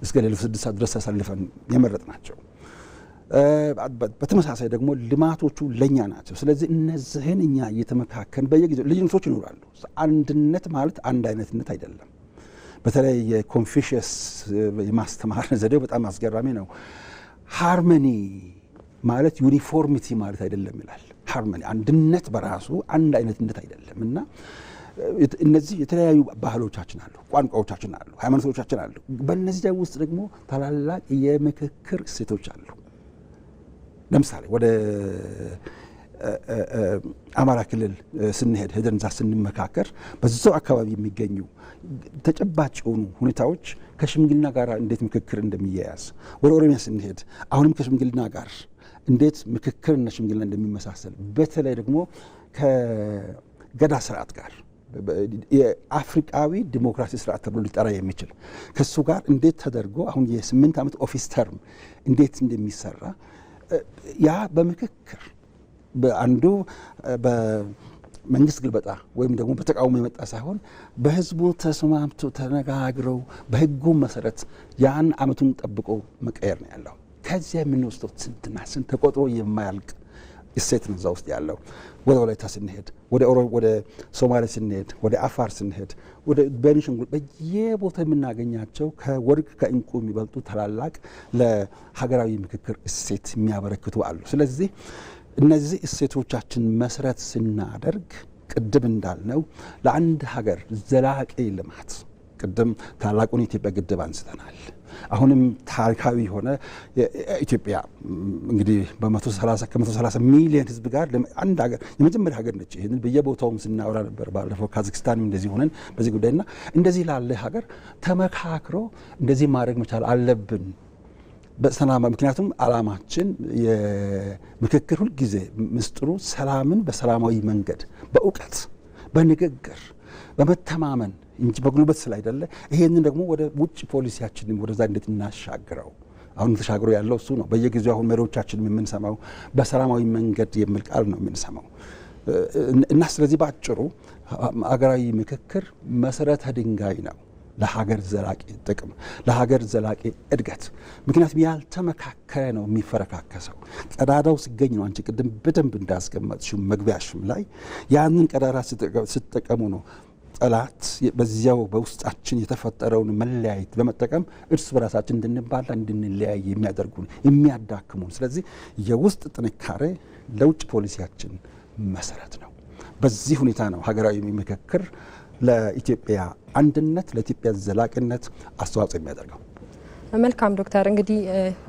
እስከ ሌሊቱ 6 ሰዓት ድረስ ተሰልፈን የመረጥ ናቸው። በተመሳሳይ ደግሞ ልማቶቹ ለኛ ናቸው። ስለዚህ እነዚህን እኛ እየተመካከን በየጊዜው ልዩነቶች ይኖራሉ። አንድነት ማለት አንድ አይነትነት አይደለም። በተለይ የኮንፊሽየስ የማስተማር ዘዴው በጣም አስገራሚ ነው። ሃርመኒ ማለት ዩኒፎርሚቲ ማለት አይደለም ይላል። ሃርመኒ አንድነት በራሱ አንድ አይነትነት አይደለም እና እነዚህ የተለያዩ ባህሎቻችን አሉ፣ ቋንቋዎቻችን አሉ፣ ሃይማኖቶቻችን አሉ። በእነዚህ ውስጥ ደግሞ ታላላቅ የምክክር እሴቶች አሉ። ለምሳሌ ወደ አማራ ክልል ስንሄድ ሄደን እዛ ስንመካከር በዛው አካባቢ የሚገኙ ተጨባጭ የሆኑ ሁኔታዎች ከሽምግልና ጋር እንዴት ምክክር እንደሚያያዝ፣ ወደ ኦሮሚያ ስንሄድ አሁንም ከሽምግልና ጋር እንዴት ምክክርና ሽምግልና እንደሚመሳሰል፣ በተለይ ደግሞ ከገዳ ስርዓት ጋር የአፍሪካዊ ዲሞክራሲ ስርዓት ተብሎ ሊጠራ የሚችል ከሱ ጋር እንዴት ተደርጎ አሁን የ8 ዓመት ኦፊስ ተርም እንዴት እንደሚሰራ ያ በምክክር በአንዱ በመንግስት ግልበጣ ወይም ደግሞ በተቃውሞ የመጣ ሳይሆን በህዝቡ ተስማምቶ ተነጋግረው በህጉ መሰረት ያን አመቱን ጠብቆ መቀየር ነው ያለው። ከዚያ የምንወስደው ስንትና ስንት ተቆጥሮ የማያልቅ እሴት ነው እዛ ውስጥ ያለው። ወደ ወላይታ ስንሄድ፣ ወደ ሶማሌ ስንሄድ፣ ወደ አፋር ስንሄድ፣ ወደ ቤኒሻንጉል በየቦታ የምናገኛቸው ከወርቅ ከእንቁ የሚበልጡ ታላላቅ ለሀገራዊ ምክክር እሴት የሚያበረክቱ አሉ። ስለዚህ እነዚህ እሴቶቻችን መሰረት ስናደርግ ቅድም እንዳልነው ለአንድ ሀገር ዘላቂ ልማት ቅድም ታላቁን የኢትዮጵያ ግድብ አንስተናል። አሁንም ታሪካዊ የሆነ ኢትዮጵያ እንግዲህ ከ130 ሚሊዮን ህዝብ ጋር አንድ ሀገር የመጀመሪያ ሀገር ነች። ይህንን በየቦታውም ስናወራ ነበር። ባለፈው ካዛክስታንም እንደዚህ ሆነን በዚህ ጉዳይና እንደዚህ ላለ ሀገር ተመካክሮ እንደዚህ ማድረግ መቻል አለብን በሰላም። ምክንያቱም አላማችን የምክክር ሁልጊዜ ምስጢሩ ሰላምን በሰላማዊ መንገድ በእውቀት በንግግር በመተማመን እንጂ በጉልበት ስላይደለ ይሄንን ደግሞ ወደ ውጭ ፖሊሲያችንን ወደዛ እንዴት እናሻግረው። አሁን ተሻግሮ ያለው እሱ ነው። በየጊዜው አሁን መሪዎቻችን የምንሰማው በሰላማዊ መንገድ የሚል ቃል ነው የምንሰማው እና ስለዚህ ባጭሩ ሀገራዊ ምክክር መሰረተ ድንጋይ ነው ለሀገር ዘላቂ ጥቅም፣ ለሀገር ዘላቂ እድገት። ምክንያቱም ያልተመካከረ ነው የሚፈረካከሰው። ቀዳዳው ሲገኝ ነው። አንቺ ቅድም በደንብ እንዳስቀመጥሽው መግቢያሽም ላይ ያንን ቀዳዳ ስትጠቀሙ ነው ጠላት በዚያው በውስጣችን የተፈጠረውን መለያየት በመጠቀም እርስ በራሳችን እንድንባላ እንድንለያይ የሚያደርጉን የሚያዳክሙን። ስለዚህ የውስጥ ጥንካሬ ለውጭ ፖሊሲያችን መሰረት ነው። በዚህ ሁኔታ ነው ሀገራዊ ምክክር ለኢትዮጵያ አንድነት ለኢትዮጵያ ዘላቂነት አስተዋጽኦ የሚያደርገው። መልካም ዶክተር፣ እንግዲህ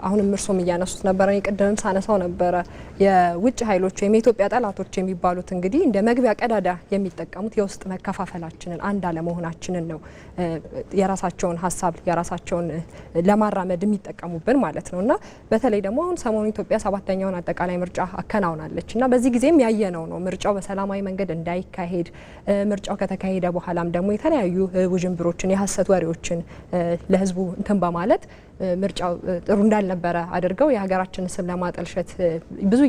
አሁንም እርሶም እያነሱት ነበረ፣ ቅድምም ሳነሳው ነበረ የውጭ ኃይሎች ወይም የኢትዮጵያ ጠላቶች የሚባሉት እንግዲህ እንደ መግቢያ ቀዳዳ የሚጠቀሙት የውስጥ መከፋፈላችንን አንድ አለመሆናችንን ነው የራሳቸውን ሀሳብ የራሳቸውን ለማራመድ የሚጠቀሙብን ማለት ነው። እና በተለይ ደግሞ አሁን ሰሞኑ ኢትዮጵያ 7ኛውን አጠቃላይ ምርጫ አከናውናለች እና በዚህ ጊዜም ያየነው ነው ምርጫው በሰላማዊ መንገድ እንዳይካሄድ፣ ምርጫው ከተካሄደ በኋላም ደግሞ የተለያዩ ውዥንብሮችን የሀሰት ወሬዎችን ለህዝቡ እንትን በማለት ምርጫው ጥሩ እንዳልነበረ አድርገው የሀገራችንን ስም ለማጠልሸት ብዙ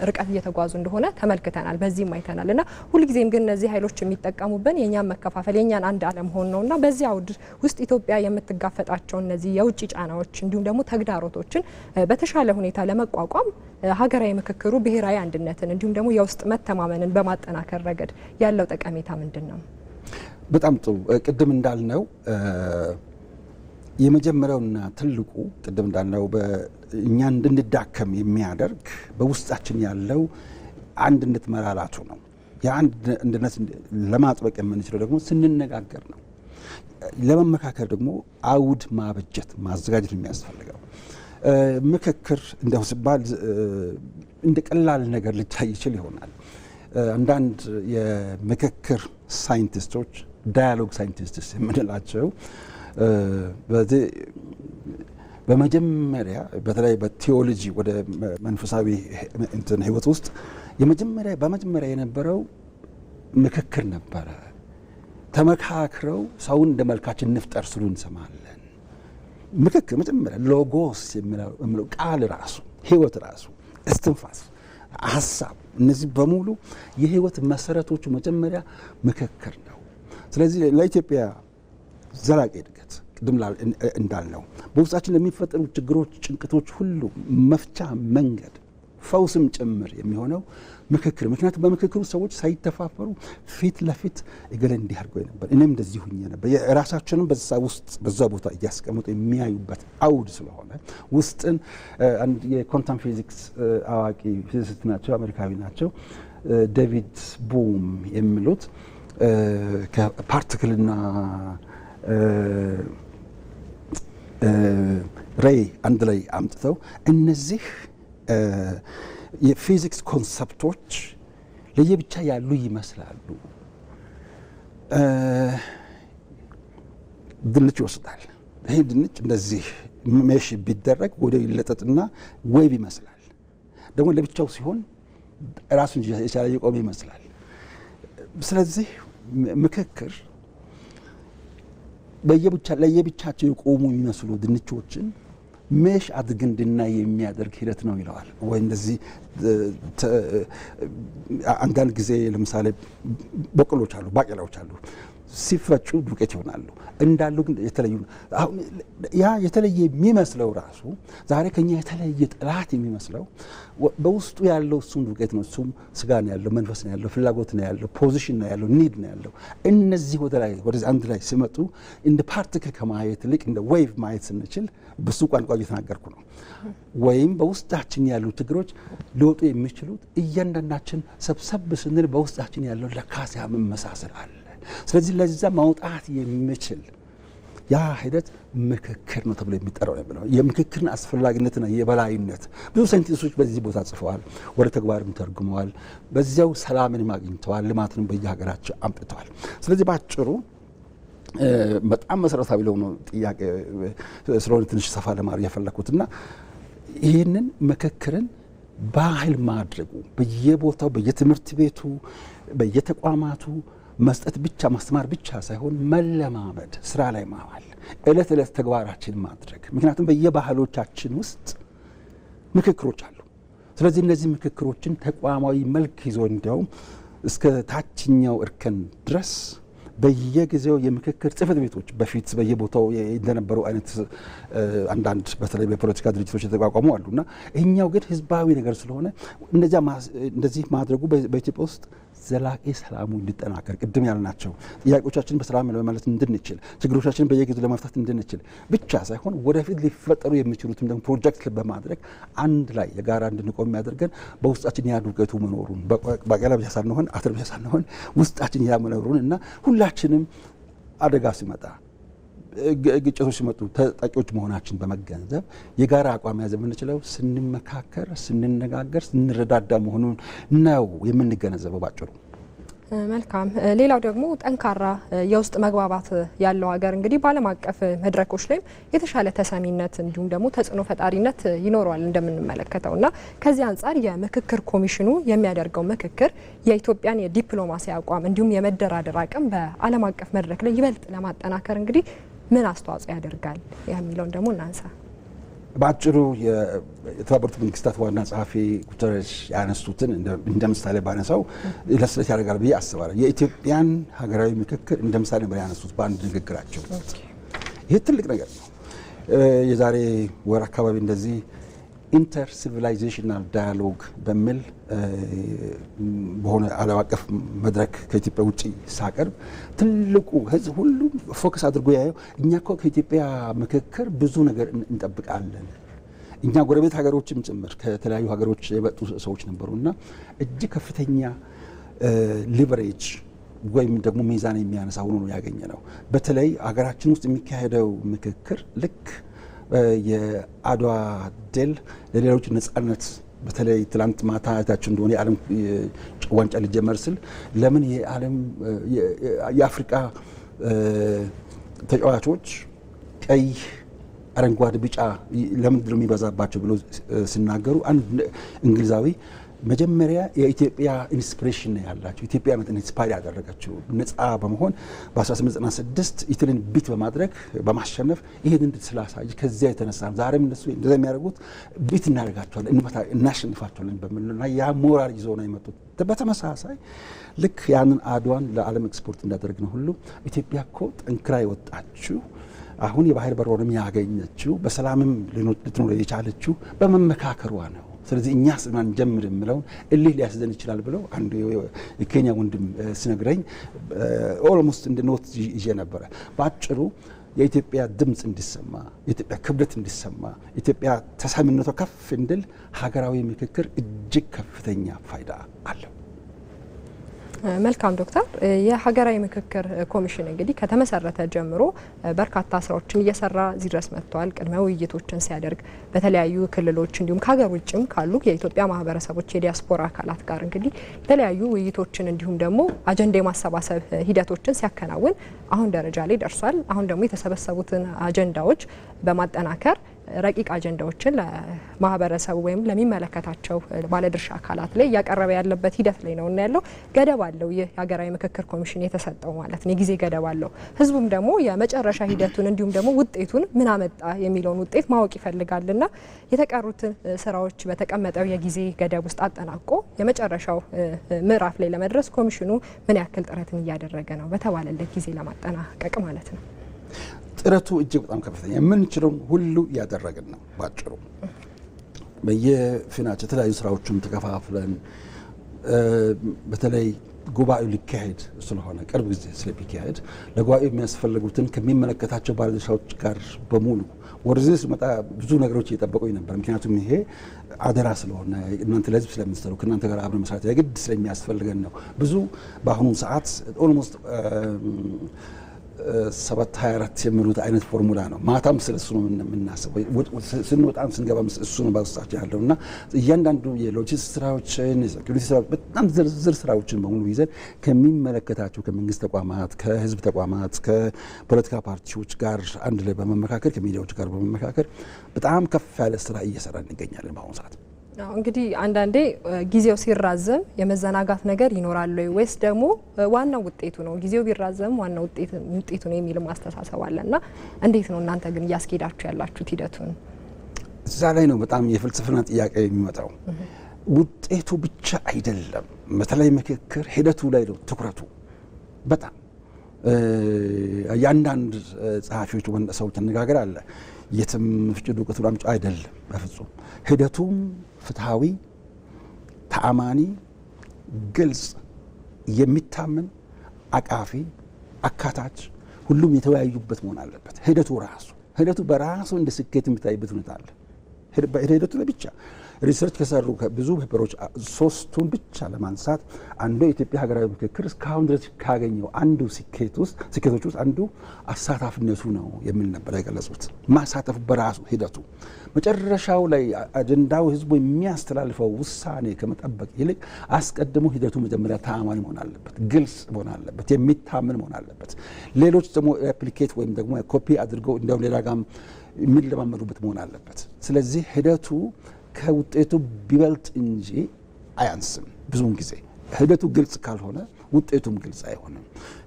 ርቀት እየተጓዙ እንደሆነ ተመልክተናል፣ በዚህም አይተናል። እና ሁልጊዜም ግን እነዚህ ኃይሎች የሚጠቀሙብን የእኛን መከፋፈል የእኛን አንድ አለመሆን ነው እና በዚህ አውድ ውስጥ ኢትዮጵያ የምትጋፈጣቸው እነዚህ የውጭ ጫናዎች እንዲሁም ደግሞ ተግዳሮቶችን በተሻለ ሁኔታ ለመቋቋም ሀገራዊ ምክክሩ ብሔራዊ አንድነትን እንዲሁም ደግሞ የውስጥ መተማመንን በማጠናከር ረገድ ያለው ጠቀሜታ ምንድን ነው? በጣም ጥሩ። ቅድም እንዳልነው የመጀመሪያውና ትልቁ ቅድም እንዳልነው እኛ እንድንዳከም የሚያደርግ በውስጣችን ያለው አንድነት መላላቱ ነው። የአንድነት ለማጥበቅ የምንችለው ደግሞ ስንነጋገር ነው። ለመመካከር ደግሞ አውድ ማበጀት ማዘጋጀት የሚያስፈልገው ምክክር እንደው ሲባል እንደ ቀላል ነገር ሊታይ ይችል ይሆናል። አንዳንድ የምክክር ሳይንቲስቶች ዳያሎግ ሳይንቲስትስ የምንላቸው በመጀመሪያ በተለይ በቴዎሎጂ ወደ መንፈሳዊ እንትን ህይወት ውስጥ በመጀመሪያ የነበረው ምክክር ነበረ። ተመካክረው ሰውን እንደ መልካችን እንፍጠር ስሉ እንሰማለን። ምክክር መጀመሪያ ሎጎስ የሚለው ቃል ራሱ ህይወት ራሱ እስትንፋስ፣ ሀሳብ፣ እነዚህ በሙሉ የህይወት መሰረቶቹ መጀመሪያ ምክክር ነው። ስለዚህ ለኢትዮጵያ ዘላቂ እድገት ቅድም እንዳልነው በውስጣችን ለሚፈጠሩ ችግሮች፣ ጭንቀቶች ሁሉ መፍቻ መንገድ ፈውስም ጭምር የሚሆነው ምክክር። ምክንያቱም በምክክሩ ሰዎች ሳይተፋፈሩ ፊት ለፊት እገሌ እንዲህ አድርጎ ነበር እኔም እንደዚህ ሁኜ ነበር የራሳቸውንም በዛ ቦታ እያስቀምጡ የሚያዩበት አውድ ስለሆነ ውስጥን አንድ የኳንተም ፊዚክስ አዋቂ ፊዚሲስት ናቸው፣ አሜሪካዊ ናቸው፣ ዴቪድ ቦም የሚሉት ከፓርቲክልና ሬይ አንድ ላይ አምጥተው እነዚህ የፊዚክስ ኮንሰፕቶች ለየብቻ ያሉ ይመስላሉ። ድንች ይወስዳል። ይሄ ድንች እንደዚህ ሜሽ ቢደረግ ወደ ይለጠጥና ዌብ ይመስላል። ደግሞ ለብቻው ሲሆን ራሱን የቻለ የቆመ ይመስላል። ስለዚህ ምክክር ለየብቻቸው የቆሙ የሚመስሉ ድንቾችን ሜሽ አድርገን እንድናይ የሚያደርግ ሂደት ነው ይለዋል። ወይ እንደዚህ አንዳንድ ጊዜ ለምሳሌ በቆሎች አሉ፣ ባቄላዎች አሉ፣ ሲፈጩ ዱቄት ይሆናሉ። እንዳሉ ግን የተለዩ አሁን ያ የተለየ የሚመስለው ራሱ ዛሬ ከኛ የተለየ ጠላት የሚመስለው በውስጡ ያለው እሱም ዱቄት ነው። እሱም ስጋ ነው ያለው፣ መንፈስ ነው ያለው፣ ፍላጎት ነው ያለው፣ ፖዚሽን ነው ያለው፣ ኒድ ነው ያለው። እነዚህ ወደዚህ አንድ ላይ ሲመጡ እንደ ፓርቲክል ከማየት ይልቅ እንደ ዌቭ ማየት ስንችል በሱ ቋንቋ እየተናገርኩ ነው። ወይም በውስጣችን ያሉ ችግሮች ሊወጡ የሚችሉት እያንዳንዳችን ሰብሰብ ስንል በውስጣችን ያለው ለካስ መመሳሰል አለ። ስለዚህ ለዛ ማውጣት የሚችል ያ ሂደት ምክክር ነው ተብሎ የሚጠራው ነው። የምክክርን አስፈላጊነትና የበላይነት ብዙ ሳይንቲስቶች በዚህ ቦታ ጽፈዋል፣ ወደ ተግባርም ተርጉመዋል። በዚያው ሰላምንም አግኝተዋል፣ ልማትንም በየሀገራቸው አምጥተዋል። ስለዚህ ባጭሩ በጣም መሰረታዊ ለሆነ ጥያቄ ስለሆነ ትንሽ ሰፋ ለማድረግ የፈለኩትና ይህንን ምክክርን ባህል ማድረጉ በየቦታው በየትምህርት ቤቱ በየተቋማቱ መስጠት ብቻ ማስተማር ብቻ ሳይሆን መለማመድ፣ ስራ ላይ ማዋል እለት እለት ተግባራችን ማድረግ። ምክንያቱም በየባህሎቻችን ውስጥ ምክክሮች አሉ። ስለዚህ እነዚህ ምክክሮችን ተቋማዊ መልክ ይዞ እንዲያውም እስከ ታችኛው እርከን ድረስ በየጊዜው የምክክር ጽሕፈት ቤቶች በፊት በየቦታው እንደነበሩ አይነት አንዳንድ በተለይ በፖለቲካ ድርጅቶች የተቋቋሙ አሉና ይህኛው ግን ህዝባዊ ነገር ስለሆነ እንደዚህ ማድረጉ በኢትዮጵያ ውስጥ ዘላቂ ሰላሙ እንዲጠናከር ቅድም ያልናቸው ጥያቄዎቻችን በሰላም ለመመለስ እንድንችል ችግሮቻችን በየጊዜው ለመፍታት እንድንችል ብቻ ሳይሆን ወደፊት ሊፈጠሩ የሚችሉትም ደግሞ ፕሮጀክት በማድረግ አንድ ላይ የጋራ እንድንቆም የሚያደርገን በውስጣችን ያ ዱቄቱ መኖሩን ባቄላ ብቻ ሳንሆን አተር ብቻ ሳንሆን ውስጣችን ያ መኖሩን እና ሁላችንም አደጋ ሲመጣ ግጭቶች ሲመጡ ተጠቂዎች መሆናችን በመገንዘብ የጋራ አቋም ያዘ የምንችለው ስንመካከር፣ ስንነጋገር፣ ስንረዳዳ መሆኑን ነው የምንገነዘበው ባጭሩ። መልካም። ሌላው ደግሞ ጠንካራ የውስጥ መግባባት ያለው ሀገር እንግዲህ በዓለም አቀፍ መድረኮች ላይም የተሻለ ተሰሚነት እንዲሁም ደግሞ ተጽዕኖ ፈጣሪነት ይኖረዋል እንደምንመለከተው እና ከዚህ አንጻር የምክክር ኮሚሽኑ የሚያደርገው ምክክር የኢትዮጵያን የዲፕሎማሲ አቋም እንዲሁም የመደራደር አቅም በዓለም አቀፍ መድረክ ላይ ይበልጥ ለማጠናከር እንግዲህ ምን አስተዋጽኦ ያደርጋል የሚለውን ደግሞ እናንሳ። በአጭሩ የተባበሩት መንግስታት ዋና ጸሐፊ ጉተረሽ ያነሱትን እንደ ምሳሌ ባነሳው ለስለት ያደርጋል ብዬ አስባለሁ። የኢትዮጵያን ሀገራዊ ምክክር እንደ ምሳሌ ነበር ያነሱት በአንድ ንግግራቸው። ይህ ትልቅ ነገር ነው። የዛሬ ወር አካባቢ እንደዚህ ኢንተር ሲቪላይዜሽናል ዳያሎግ በሚል በሆነ ዓለም አቀፍ መድረክ ከኢትዮጵያ ውጭ ሳቀርብ ትልቁ ህዝብ ሁሉም ፎከስ አድርጎ ያየው እኛ እኮ ከኢትዮጵያ ምክክር ብዙ ነገር እንጠብቃለን። እኛ ጎረቤት ሀገሮችም ጭምር ከተለያዩ ሀገሮች የመጡ ሰዎች ነበሩና እጅግ ከፍተኛ ሊቨሬጅ ወይም ደግሞ ሚዛን የሚያነሳ ሆኖ ነው ያገኘ ነው። በተለይ ሀገራችን ውስጥ የሚካሄደው ምክክር ልክ የአድዋ ድል ለሌሎች ነጻነት በተለይ ትላንት ማታ አይታችሁ እንደሆነ የዓለም ዋንጫ ሊጀመር ስል ለምን የዓለም የአፍሪካ ተጫዋቾች ቀይ፣ አረንጓዴ፣ ቢጫ ለምንድን ነው የሚበዛባቸው ብሎ ሲናገሩ አንድ እንግሊዛዊ መጀመሪያ የኢትዮጵያ ኢንስፒሬሽን ነው ያላቸው ኢትዮጵያ ናት ኢንስፓየር ያደረጋቸው ነጻ በመሆን በ1896 ኢትዮጵያን ቢት በማድረግ በማሸነፍ ይሄን ስላሳይ ከዚያ የተነሳ ዛሬም እነሱ እንደዛ የሚያደርጉት ቢት እናደርጋቸዋለን እናሸንፋቸዋለን በሚልና ያ ሞራል ይዞ ነው የመጡት። በተመሳሳይ ልክ ያንን አድዋን ለዓለም ኤክስፖርት እንዳደረግነው ሁሉ ኢትዮጵያ እኮ ጠንክራ የወጣችው አሁን የባህር በሩንም ያገኘችው በሰላምም ልትኖር የቻለችው በመመካከሯ ነው። ስለዚህ እኛ ስማን ጀምር የምለውን እልህ ሊያስዘን ይችላል ብለው አንዱ የኬንያ ወንድም ሲነግረኝ ኦልሞስት እንደ ኖት ይዤ ነበረ። በአጭሩ የኢትዮጵያ ድምፅ እንዲሰማ፣ የኢትዮጵያ ክብደት እንዲሰማ፣ የኢትዮጵያ ተሰሚነቷ ከፍ እንድል ሀገራዊ ምክክር እጅግ ከፍተኛ ፋይዳ አለው። መልካም ዶክተር፣ የሀገራዊ ምክክር ኮሚሽን እንግዲህ ከተመሰረተ ጀምሮ በርካታ ስራዎችን እየሰራ እዚህ ድረስ መጥቷል። ቅድመ ውይይቶችን ሲያደርግ በተለያዩ ክልሎች እንዲሁም ከሀገር ውጭም ካሉ የኢትዮጵያ ማህበረሰቦች የዲያስፖራ አካላት ጋር እንግዲህ የተለያዩ ውይይቶችን እንዲሁም ደግሞ አጀንዳ የማሰባሰብ ሂደቶችን ሲያከናውን አሁን ደረጃ ላይ ደርሷል። አሁን ደግሞ የተሰበሰቡትን አጀንዳዎች በማጠናከር ረቂቅ አጀንዳዎችን ለማህበረሰቡ ወይም ለሚመለከታቸው ባለድርሻ አካላት ላይ እያቀረበ ያለበት ሂደት ላይ ነው እና ያለው ገደብ አለው። ይህ የሀገራዊ ምክክር ኮሚሽን የተሰጠው ማለት ነው የጊዜ ገደብ አለው። ህዝቡም ደግሞ የመጨረሻ ሂደቱን እንዲሁም ደግሞ ውጤቱን ምን አመጣ የሚለውን ውጤት ማወቅ ይፈልጋልና የተቀሩትን ስራዎች በተቀመጠው የጊዜ ገደብ ውስጥ አጠናቆ የመጨረሻው ምዕራፍ ላይ ለመድረስ ኮሚሽኑ ምን ያክል ጥረትን እያደረገ ነው በተባለለት ጊዜ ለማጠናቀቅ ማለት ነው? ጥረቱ እጅግ በጣም ከፍተኛ የምንችለውን ሁሉ እያደረግን ነው። ባጭሩ በየፊናቸው የተለያዩ ስራዎችን ተከፋፍለን በተለይ ጉባኤው ሊካሄድ ስለሆነ ቅርብ ጊዜ ስለሚካሄድ ለጉባኤው የሚያስፈልጉትን ከሚመለከታቸው ባለድርሻዎች ጋር በሙሉ ወደዚህ ሲመጣ ብዙ ነገሮች እየጠበቁኝ ነበር። ምክንያቱም ይሄ አደራ ስለሆነ እናንተ ለህዝብ ስለምትሰሩ ከእናንተ ጋር አብረን መስራት የግድ ስለሚያስፈልገን ነው። ብዙ በአሁኑ ሰዓት ኦልሞስት 724 የሚሉት አይነት ፎርሙላ ነው። ማታም ስለሱ ነው የምናስበው፣ ስንወጣም ስንገባም እሱ ነው በውስጣችን ያለው እና እያንዳንዱ የሎጂስቲክስ ስራዎችን፣ የሴኩሪቲ ስራዎች፣ በጣም ዝርዝር ስራዎችን በሙሉ ይዘን ከሚመለከታቸው ከመንግስት ተቋማት፣ ከህዝብ ተቋማት፣ ከፖለቲካ ፓርቲዎች ጋር አንድ ላይ በመመካከር ከሚዲያዎች ጋር በመመካከር በጣም ከፍ ያለ ስራ እየሰራ እንገኛለን በአሁኑ ሰዓት። እንግዲህ አንዳንዴ ጊዜው ሲራዘም የመዘናጋት ነገር ይኖራል ወይስ ደግሞ ዋናው ውጤቱ ነው? ጊዜው ቢራዘም ዋናው ውጤቱ ነው የሚል ማስተሳሰብ አለና እንዴት ነው እናንተ ግን እያስኬዳችሁ ያላችሁት ሂደቱን? እዛ ላይ ነው በጣም የፍልስፍና ጥያቄ የሚመጣው። ውጤቱ ብቻ አይደለም፣ በተለይ ምክክር ሂደቱ ላይ ነው ትኩረቱ። በጣም የአንዳንድ ጸሐፊዎች ሰዎች አነጋገር አለ፣ የትም ፍጭ ዱቄቱን አምጪ አይደለም። በፍጹም ሂደቱም ፍትሐዊ፣ ተአማኒ፣ ግልጽ፣ የሚታመን፣ አቃፊ፣ አካታች፣ ሁሉም የተወያዩበት መሆን አለበት። ሂደቱ በራሱ እንደ ስኬት የሚታይበት ሁኔታ አለ። ሂደቱ ላይ ብቻ ሪሰርች ከሰሩ ብዙ ፔፐሮች ሶስቱን ብቻ ለማንሳት አንዱ የኢትዮጵያ ሀገራዊ ምክክር እስካሁን ድረስ ካገኘው አንዱ ስኬቶች ውስጥ አንዱ አሳታፊነቱ ነው የሚል ነበር የገለጹት። ማሳተፉ በራሱ ሂደቱ መጨረሻው ላይ አጀንዳው ህዝቡ የሚያስተላልፈው ውሳኔ ከመጠበቅ ይልቅ አስቀድሞ ሂደቱ መጀመሪያ ተአማኒ መሆን አለበት፣ ግልጽ መሆን አለበት፣ የሚታመን መሆን አለበት። ሌሎች ደግሞ ሬፕሊኬት ወይም ደግሞ ኮፒ አድርገው እንዲያውም ሌላ ጋም የሚለማመዱበት መሆን አለበት። ስለዚህ ሂደቱ ከውጤቱ ቢበልጥ እንጂ አያንስም። ብዙውን ጊዜ ሂደቱ ግልጽ ካልሆነ ውጤቱም ግልጽ አይሆንም።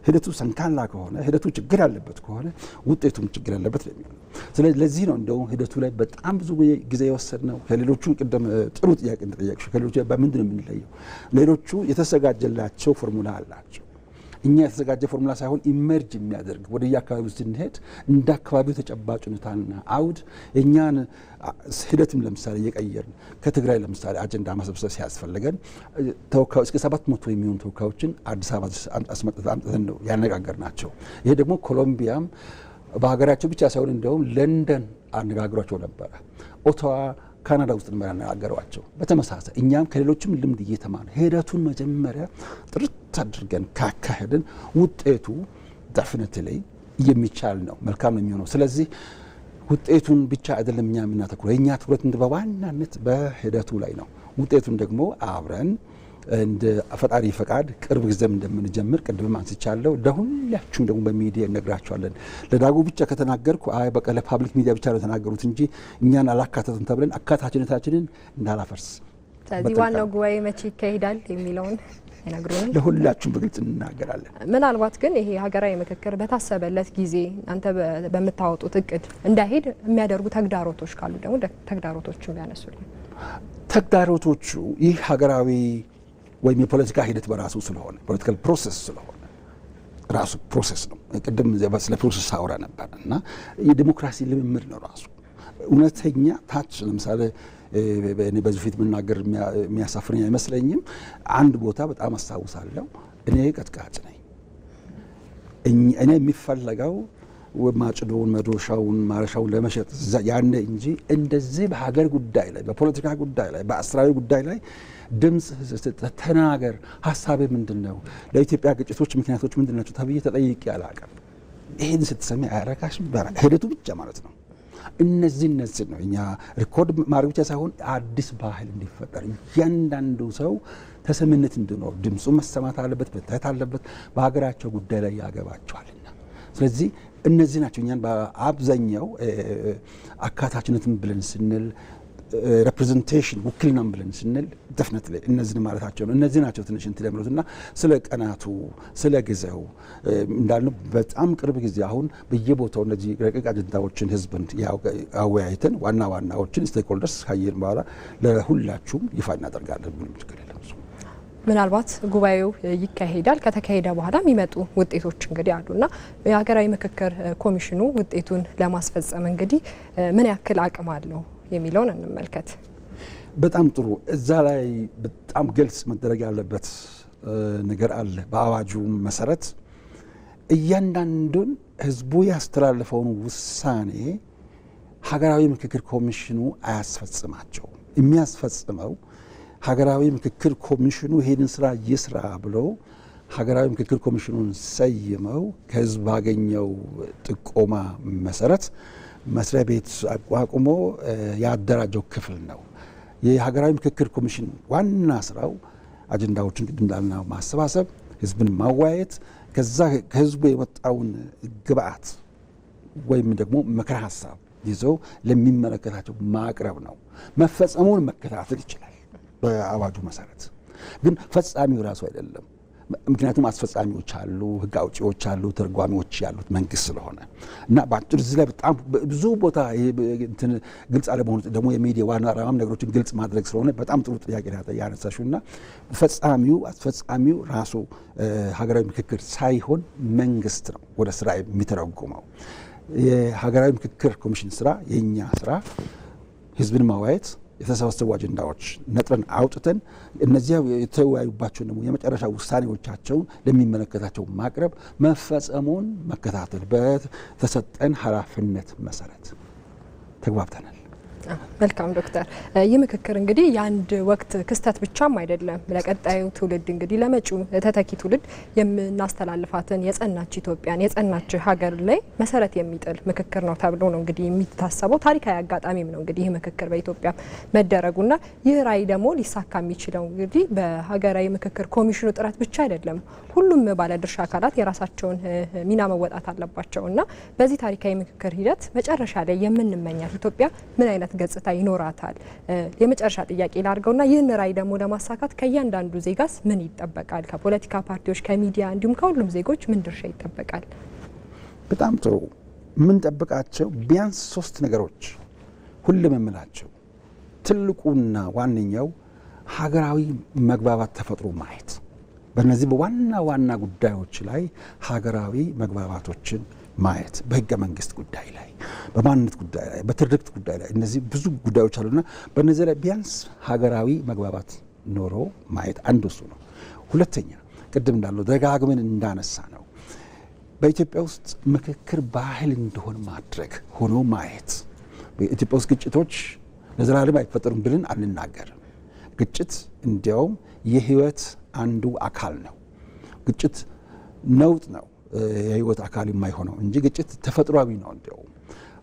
ሂደቱ ሰንካላ ከሆነ፣ ሂደቱ ችግር ያለበት ከሆነ ውጤቱም ችግር ያለበት ነው የሚሆነው። ስለዚህ ለዚህ ነው እንደውም ሂደቱ ላይ በጣም ብዙ ጊዜ የወሰድነው። ከሌሎቹ ቅድም ጥሩ ጥያቄ እንደጠየቅሽው ከሌሎቹ በምንድን ነው የምንለየው? ሌሎቹ የተዘጋጀላቸው ፎርሙላ አላቸው። እኛ የተዘጋጀ ፎርሙላ ሳይሆን ኢመርጅ የሚያደርግ ወደ የአካባቢው ስንሄድ እንደ አካባቢው ተጨባጭ ሁኔታና አውድ የእኛን ሂደትም ለምሳሌ እየቀየርን ከትግራይ ለምሳሌ አጀንዳ ማሰብሰብ ሲያስፈልገን ተወካዮች እስከ 700 የሚሆኑ ተወካዮችን አዲስ አበባ አምጥተን ነው ያነጋገርናቸው። ይሄ ደግሞ ኮሎምቢያም በሀገራቸው ብቻ ሳይሆን እንደውም ለንደን አነጋግሯቸው ነበረ። ኦታዋ ካናዳ ውስጥ ነበር ያነጋገሯቸው። በተመሳሳይ እኛም ከሌሎችም ልምድ እየተማረ ሂደቱን መጀመሪያ ጥርት አድርገን ካካሄድን ውጤቱ ዴፊኒትሊ የሚቻል ነው፣ መልካም ነው የሚሆነው። ስለዚህ ውጤቱን ብቻ አይደለም እኛ የምናተኩረው፣ የእኛ ትኩረት በዋናነት በሂደቱ ላይ ነው። ውጤቱን ደግሞ አብረን እንደ ፈጣሪ ፈቃድ ቅርብ ጊዜም እንደምንጀምር ቅድም አንስቻለሁ። ለሁላችሁም ደግሞ በሚዲያ እነግራችኋለን። ለዳጉ ብቻ ከተናገርኩ በቃ ለፓብሊክ ሚዲያ ብቻ ነው የተናገሩት እንጂ እኛን አላካተቱም ተብለን አካታችነታችንን እንዳላፈርስ። ስለዚህ ዋናው ጉባኤ መቼ ይካሄዳል የሚለውን ይነግሩን፣ ለሁላችሁም በግልጽ እንናገራለን። ምናልባት ግን ይሄ ሀገራዊ ምክክር በታሰበለት ጊዜ አንተ በምታወጡት እቅድ እንዳይሄድ የሚያደርጉ ተግዳሮቶች ካሉ ደግሞ ተግዳሮቶቹን ቢያነሱልን። ተግዳሮቶቹ ይህ ሀገራዊ ወይም የፖለቲካ ሂደት በራሱ ስለሆነ ፖለቲካል ፕሮሰስ ስለሆነ ራሱ ፕሮሰስ ነው። ቅድም ስለ ፕሮሰስ አውራ ነበር እና የዲሞክራሲ ልምምድ ነው ራሱ እውነተኛ ታች። ለምሳሌ እኔ በዚህ ፊት መናገር የሚያሳፍረኝ አይመስለኝም። አንድ ቦታ በጣም አስታውሳለሁ። እኔ ቀጥቃጭ ነኝ። እኔ የሚፈለገው ማጭዶውን፣ መዶሻውን፣ ማረሻውን ለመሸጥ ያኔ እንጂ እንደዚህ በሀገር ጉዳይ ላይ፣ በፖለቲካ ጉዳይ ላይ፣ በአስተዳደራዊ ጉዳይ ላይ ድምፅ ተናገር፣ ሀሳቤ ምንድን ነው፣ ለኢትዮጵያ ግጭቶች ምክንያቶች ምንድን ናቸው ተብዬ ተጠይቄ አላውቅም። ይህን ስትሰሚ አያረካሽም? ሂደቱ ብቻ ማለት ነው። እነዚህ ነው እኛ ሪኮርድ ማድረግ ብቻ ሳይሆን አዲስ ባህል እንዲፈጠር እያንዳንዱ ሰው ተሰሚነት እንዲኖር ድምፁ መሰማት አለበት፣ መታየት አለበት። በሀገራቸው ጉዳይ ላይ ያገባቸዋልና ስለዚህ እነዚህ ናቸው እኛን በአብዛኛው አካታችነትን ብለን ስንል ሬፕሬዘንቴሽን ውክልናም ብለን ስንል ደፍነትሊ እነዚህ ማለታቸው ነው። እነዚህ ናቸው ትንሽ እንትን ለምሉትና ስለ ቀናቱ ስለ ጊዜው እንዳልነው በጣም ቅርብ ጊዜ አሁን በየቦታው እነዚህ ረቂቅ አጀንዳዎችን ህዝብን አወያይተን ዋና ዋናዎችን ስቴክሆልደርስ ካየን በኋላ ለሁላችሁም ይፋ እናደርጋለን። ምንም ችግር የለም። ምናልባት ጉባኤው ይካሄዳል። ከተካሄደ በኋላ የሚመጡ ውጤቶች እንግዲህ አሉና የሀገራዊ ምክክር ኮሚሽኑ ውጤቱን ለማስፈጸም እንግዲህ ምን ያክል አቅም አለው የሚለውን እንመልከት። በጣም ጥሩ። እዛ ላይ በጣም ግልጽ መደረግ ያለበት ነገር አለ። በአዋጁ መሰረት እያንዳንዱን ህዝቡ ያስተላለፈውን ውሳኔ ሀገራዊ ምክክር ኮሚሽኑ አያስፈጽማቸውም። የሚያስፈጽመው ሀገራዊ ምክክር ኮሚሽኑ ይሄንን ስራ ይስራ ብሎ ሀገራዊ ምክክር ኮሚሽኑን ሰይመው ከህዝብ ባገኘው ጥቆማ መሰረት መስሪያ ቤት አቋቁሞ ያደራጀው ክፍል ነው። የሀገራዊ ምክክር ኮሚሽን ዋና ስራው አጀንዳዎችን ቅድም እንዳልነው ማሰባሰብ፣ ህዝብን ማወያየት፣ ከዛ ከህዝቡ የመጣውን ግብአት ወይም ደግሞ ምክረ ሀሳብ ይዞ ለሚመለከታቸው ማቅረብ ነው። መፈጸሙን መከታተል ይችላል በአዋጁ መሰረት፣ ግን ፈጻሚው ራሱ አይደለም። ምክንያቱም አስፈጻሚዎች አሉ፣ ህግ አውጪዎች አሉ፣ ተርጓሚዎች ያሉት መንግስት ስለሆነ እና በአጭር እዚህ ላይ በጣም ብዙ ቦታ ግልጽ አለመሆኑ ደግሞ የሚዲያ ዋና ዓላማም ነገሮችን ግልጽ ማድረግ ስለሆነ በጣም ጥሩ ጥያቄ ያነሳሽው እና አስፈጻሚው ራሱ ሀገራዊ ምክክር ሳይሆን መንግስት ነው ወደ ስራ የሚተረጉመው። የሀገራዊ ምክክር ኮሚሽን ስራ የእኛ ስራ ህዝብን ማዋየት፣ የተሰበሰቡ አጀንዳዎች ነጥረን አውጥተን እነዚያ የተወያዩባቸውን ደግሞ የመጨረሻ ውሳኔዎቻቸውን ለሚመለከታቸው ማቅረብ፣ መፈጸሙን መከታተል በተሰጠን ኃላፊነት መሰረት ተግባብተናል። መልካም ዶክተር፣ ይህ ምክክር እንግዲህ የአንድ ወቅት ክስተት ብቻም አይደለም። ለቀጣዩ ትውልድ እንግዲህ ለመጪው ተተኪ ትውልድ የምናስተላልፋትን የጸናች ኢትዮጵያን የጸናች ሀገር ላይ መሰረት የሚጥል ምክክር ነው ተብሎ ነው እንግዲህ የሚታሰበው። ታሪካዊ አጋጣሚም ነው እንግዲህ ይህ ምክክር በኢትዮጵያ መደረጉና ይህ ራዕይ ደግሞ ሊሳካ የሚችለው እንግዲህ በሀገራዊ ምክክር ኮሚሽኑ ጥረት ብቻ አይደለም። ሁሉም ባለድርሻ አካላት የራሳቸውን ሚና መወጣት አለባቸው እና በዚህ ታሪካዊ ምክክር ሂደት መጨረሻ ላይ የምንመኛት ኢትዮጵያ ምን አይነት ገጽታ ይኖራታል? የመጨረሻ ጥያቄ ላድርገውና ይህን ራዕይ ደግሞ ለማሳካት ከእያንዳንዱ ዜጋስ ምን ይጠበቃል? ከፖለቲካ ፓርቲዎች፣ ከሚዲያ እንዲሁም ከሁሉም ዜጎች ምን ድርሻ ይጠበቃል? በጣም ጥሩ። የምንጠብቃቸው ቢያንስ 3 ነገሮች ሁሉም የምላቸው ትልቁና ዋነኛው ሀገራዊ መግባባት ተፈጥሮ ማየት፣ በእነዚህ በዋና ዋና ጉዳዮች ላይ ሀገራዊ መግባባቶችን ማየት፣ በህገ መንግስት ጉዳይ ላይ፣ በማንነት ጉዳይ ላይ፣ በትርክት ጉዳይ ላይ እነዚህ ብዙ ጉዳዮች አሉና በእነዚህ ላይ ቢያንስ ሀገራዊ መግባባት ኖሮ ማየት አንዱ እሱ ነው። ሁለተኛ ቅድም እንዳለው ደጋግመን እንዳነሳ ነው በኢትዮጵያ ውስጥ ምክክር ባህል እንደሆን ማድረግ ሆኖ ማየት። በኢትዮጵያ ውስጥ ግጭቶች ለዘላለም አይፈጠሩም ብለን አንናገርም። ግጭት እንዲያውም የህይወት አንዱ አካል ነው። ግጭት ነውጥ ነው የህይወት አካል የማይሆነው እንጂ ግጭት ተፈጥሯዊ ነው። እንዲያውም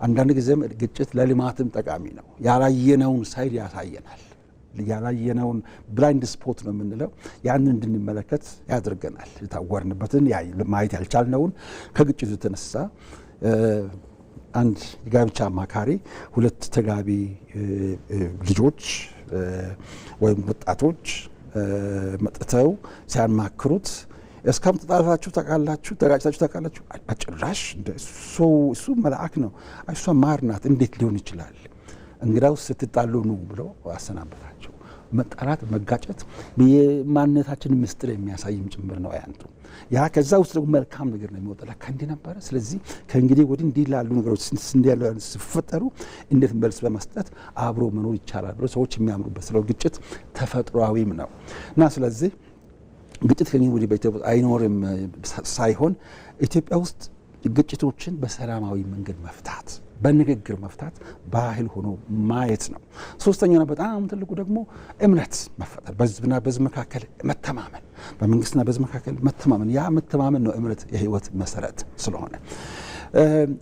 አንዳንድ ጊዜም ግጭት ለልማትም ጠቃሚ ነው። ያላየነውን ሳይድ ያሳየናል። ያላየነውን ብላይንድ ስፖት ነው የምንለው፣ ያንን እንድንመለከት ያደርገናል። የታወርንበትን ማየት ያልቻልነውን ከግጭቱ የተነሳ አንድ የጋብቻ አማካሪ 2 ተጋቢ ልጆች ወይም ወጣቶች መጥተው ሲያማክሩት እስካሁን ተጣልታችሁ ታውቃላችሁ? ተጋጭታችሁ ታውቃላችሁ? በጭራሽ እሱ መልአክ ነው፣ እሷ ማር ናት፣ እንዴት ሊሆን ይችላል? እንግዳውስ ስትጣሉ ነው ብሎ አሰናበታቸው። መጣላት መጋጨት የማንነታችን ምስጢር የሚያሳይም ጭምር ነው ያንቱ። ያ ከዛ ውስጥ ደግሞ መልካም ነገር ነው የሚወጣ ለካ እንዲህ ነበረ። ስለዚህ ከእንግዲህ ወዲህ እንዲህ ላሉ ነገሮች ሲፈጠሩ እንዴት መልስ በመስጠት አብሮ መኖር ይቻላል ብሎ ሰዎች የሚያምሩበት ስለ ግጭት ተፈጥሯዊም ነው እና ስለዚህ ግጭት ከእንግዲህ ወዲህ በኢትዮጵያ አይኖርም ሳይሆን ኢትዮጵያ ውስጥ ግጭቶችን በሰላማዊ መንገድ መፍታት፣ በንግግር መፍታት ባህል ሆኖ ማየት ነው። ሶስተኛውና በጣም ትልቁ ደግሞ እምነት መፈጠር፣ በህዝብና በህዝብ መካከል መተማመን፣ በመንግስትና በህዝብ መካከል መተማመን። ያ መተማመን ነው እምነት የህይወት መሰረት ስለሆነ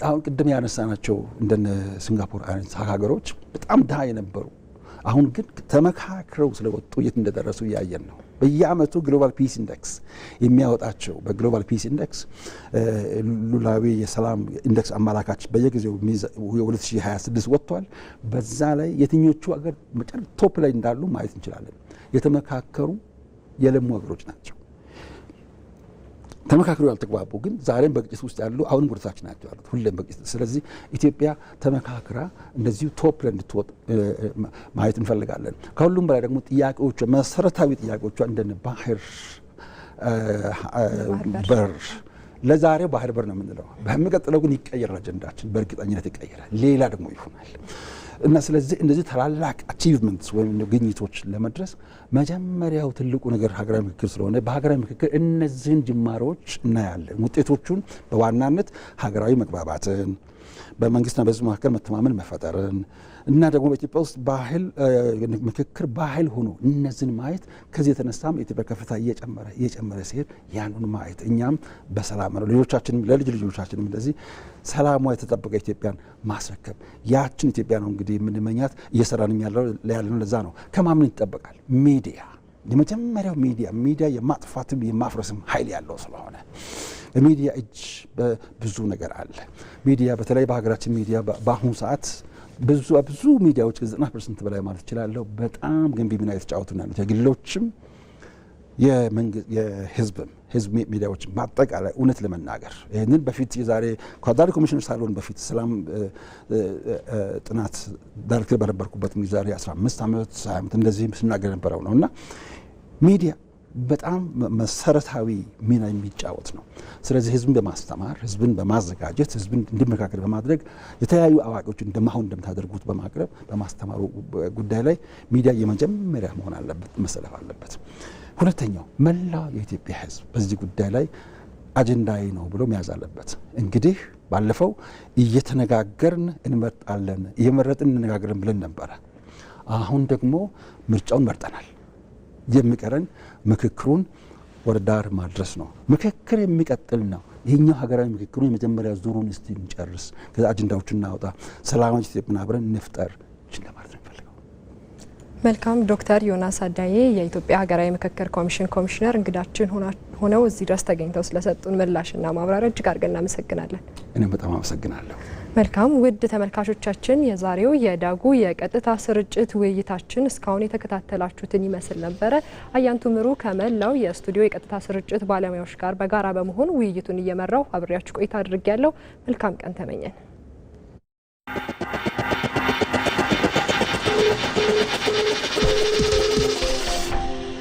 አሁን ቅድም ያነሳናቸው እንደነ ሲንጋፖር አይነት ሀገሮች በጣም ድሃ የነበሩ አሁን ግን ተመካክረው ስለወጡ የት እንደደረሱ እያየን ነው። በየአመቱ ግሎባል ፒስ ኢንዴክስ የሚያወጣቸው በግሎባል ፒስ ኢንዴክስ ሉላዊ የሰላም ኢንዴክስ አመላካች በየጊዜው 2026 ወጥቷል። በዛ ላይ የትኞቹ አገር ቶፕ ላይ እንዳሉ ማየት እንችላለን። የተመካከሩ የለሙ ሀገሮች ናቸው። ተመካክረው ያልተግባቡ ግን ዛሬም በግጭት ውስጥ ያሉ አሁንም ወደታች ናቸው ያሉት ሁሌም በግጭት። ስለዚህ ኢትዮጵያ ተመካክራ እንደዚሁ ቶፕ ላይ እንድትወጥ ማየት እንፈልጋለን። ከሁሉም በላይ ደግሞ ጥያቄዎቿ መሰረታዊ ጥያቄዎቿ እንደነ ባህር በር ለዛሬው ባህር በር ነው የምንለው። በሚቀጥለው ግን ይቀየራል፣ አጀንዳችን በእርግጠኝነት ይቀየራል፣ ሌላ ደግሞ ይሆናል እና ስለዚህ እንደዚህ ታላላቅ አቺቭመንትስ ወይም ግኝቶች ለመድረስ መጀመሪያው ትልቁ ነገር ሀገራዊ ምክክር ስለሆነ በሀገራዊ ምክክር እነዚህን ጅማሮች እናያለን። ውጤቶቹን በዋናነት ሀገራዊ መግባባትን፣ በመንግስትና በህዝብ መካከል መተማመን መፈጠርን እና ደግሞ በኢትዮጵያ ውስጥ ባህል ምክክር ባህል ሆኖ እነዚህን ማየት ከዚህ የተነሳም የኢትዮጵያ ከፍታ እየጨመረ ሲሄድ ያንን ማየት እኛም በሰላም ነው ልጆቻችንም ለልጅ ልጆቻችንም እንደዚህ ሰላሟ የተጠበቀ ኢትዮጵያን ማስረከብ ያችን ኢትዮጵያ ነው እንግዲህ የምንመኛት እየሰራንም ያለነው ለዛ ነው። ከማምን ይጠበቃል ሚዲያ የመጀመሪያው ሚዲያ የማጥፋትም የማፍረስም ኃይል ያለው ስለሆነ በሚዲያ እጅ ብዙ ነገር አለ። ሚዲያ በተለይ በሀገራችን ሚዲያ በአሁኑ ሰዓት ብዙ ሚዲያዎች 90% በላይ ማለት እችላለሁ በጣም ገንቢ ሚና የተጫወቱ ናቸው። የግሎችም የህዝብ ሚዲያዎች በአጠቃላይ እውነት ለመናገር ይህንን በፊት የዛሬ ኳዳሪ ኮሚሽነር ሳልሆን በፊት ሰላም ጥናት ዳይሬክተር በነበርኩበት ዛሬ 15 ዓመት 20 ዓመት እንደዚህ ስናገር የነበረው ነው እና ሚዲያ በጣም መሰረታዊ ሚና የሚጫወት ነው። ስለዚህ ህዝብን በማስተማር ህዝብን በማዘጋጀት ህዝብን እንዲመካከል በማድረግ የተለያዩ አዋቂዎች እንደማሁን እንደምታደርጉት በማቅረብ በማስተማሩ ጉዳይ ላይ ሚዲያ የመጀመሪያ መሆን አለበት፣ መሰለፍ አለበት። ሁለተኛው መላው የኢትዮጵያ ህዝብ በዚህ ጉዳይ ላይ አጀንዳዬ ነው ብሎ መያዝ አለበት። እንግዲህ ባለፈው እየተነጋገርን እንመርጣለን እየመረጥን እንነጋገርን ብለን ነበረ። አሁን ደግሞ ምርጫውን መርጠናል። የሚቀረን ምክክሩን ወደ ዳር ማድረስ ነው። ምክክር የሚቀጥል ነው። ይህኛው ሀገራዊ ምክክሩን የመጀመሪያ ዙሩን እስቲ እንጨርስ፣ ከዛ አጀንዳዎችን እናውጣ፣ ሰላማዊ ኢትዮጵያን አብረን እንፍጠር ለማለት ነው የምፈልገው። መልካም። ዶክተር ዮናስ አዳዬ የኢትዮጵያ ሀገራዊ ምክክር ኮሚሽን ኮሚሽነር እንግዳችን ሆነው እዚህ ድረስ ተገኝተው ስለሰጡን ምላሽና ማብራሪያ እጅግ አድርገን እናመሰግናለን። እኔም በጣም አመሰግናለሁ። መልካም ውድ ተመልካቾቻችን የዛሬው የዳጉ የቀጥታ ስርጭት ውይይታችን እስካሁን የተከታተላችሁትን ይመስል ነበረ። አያንቱ ምሩ ከመላው የስቱዲዮ የቀጥታ ስርጭት ባለሙያዎች ጋር በጋራ በመሆን ውይይቱን እየመራው አብሬያችሁ ቆይታ አድርጌያለሁ። መልካም ቀን ተመኘን።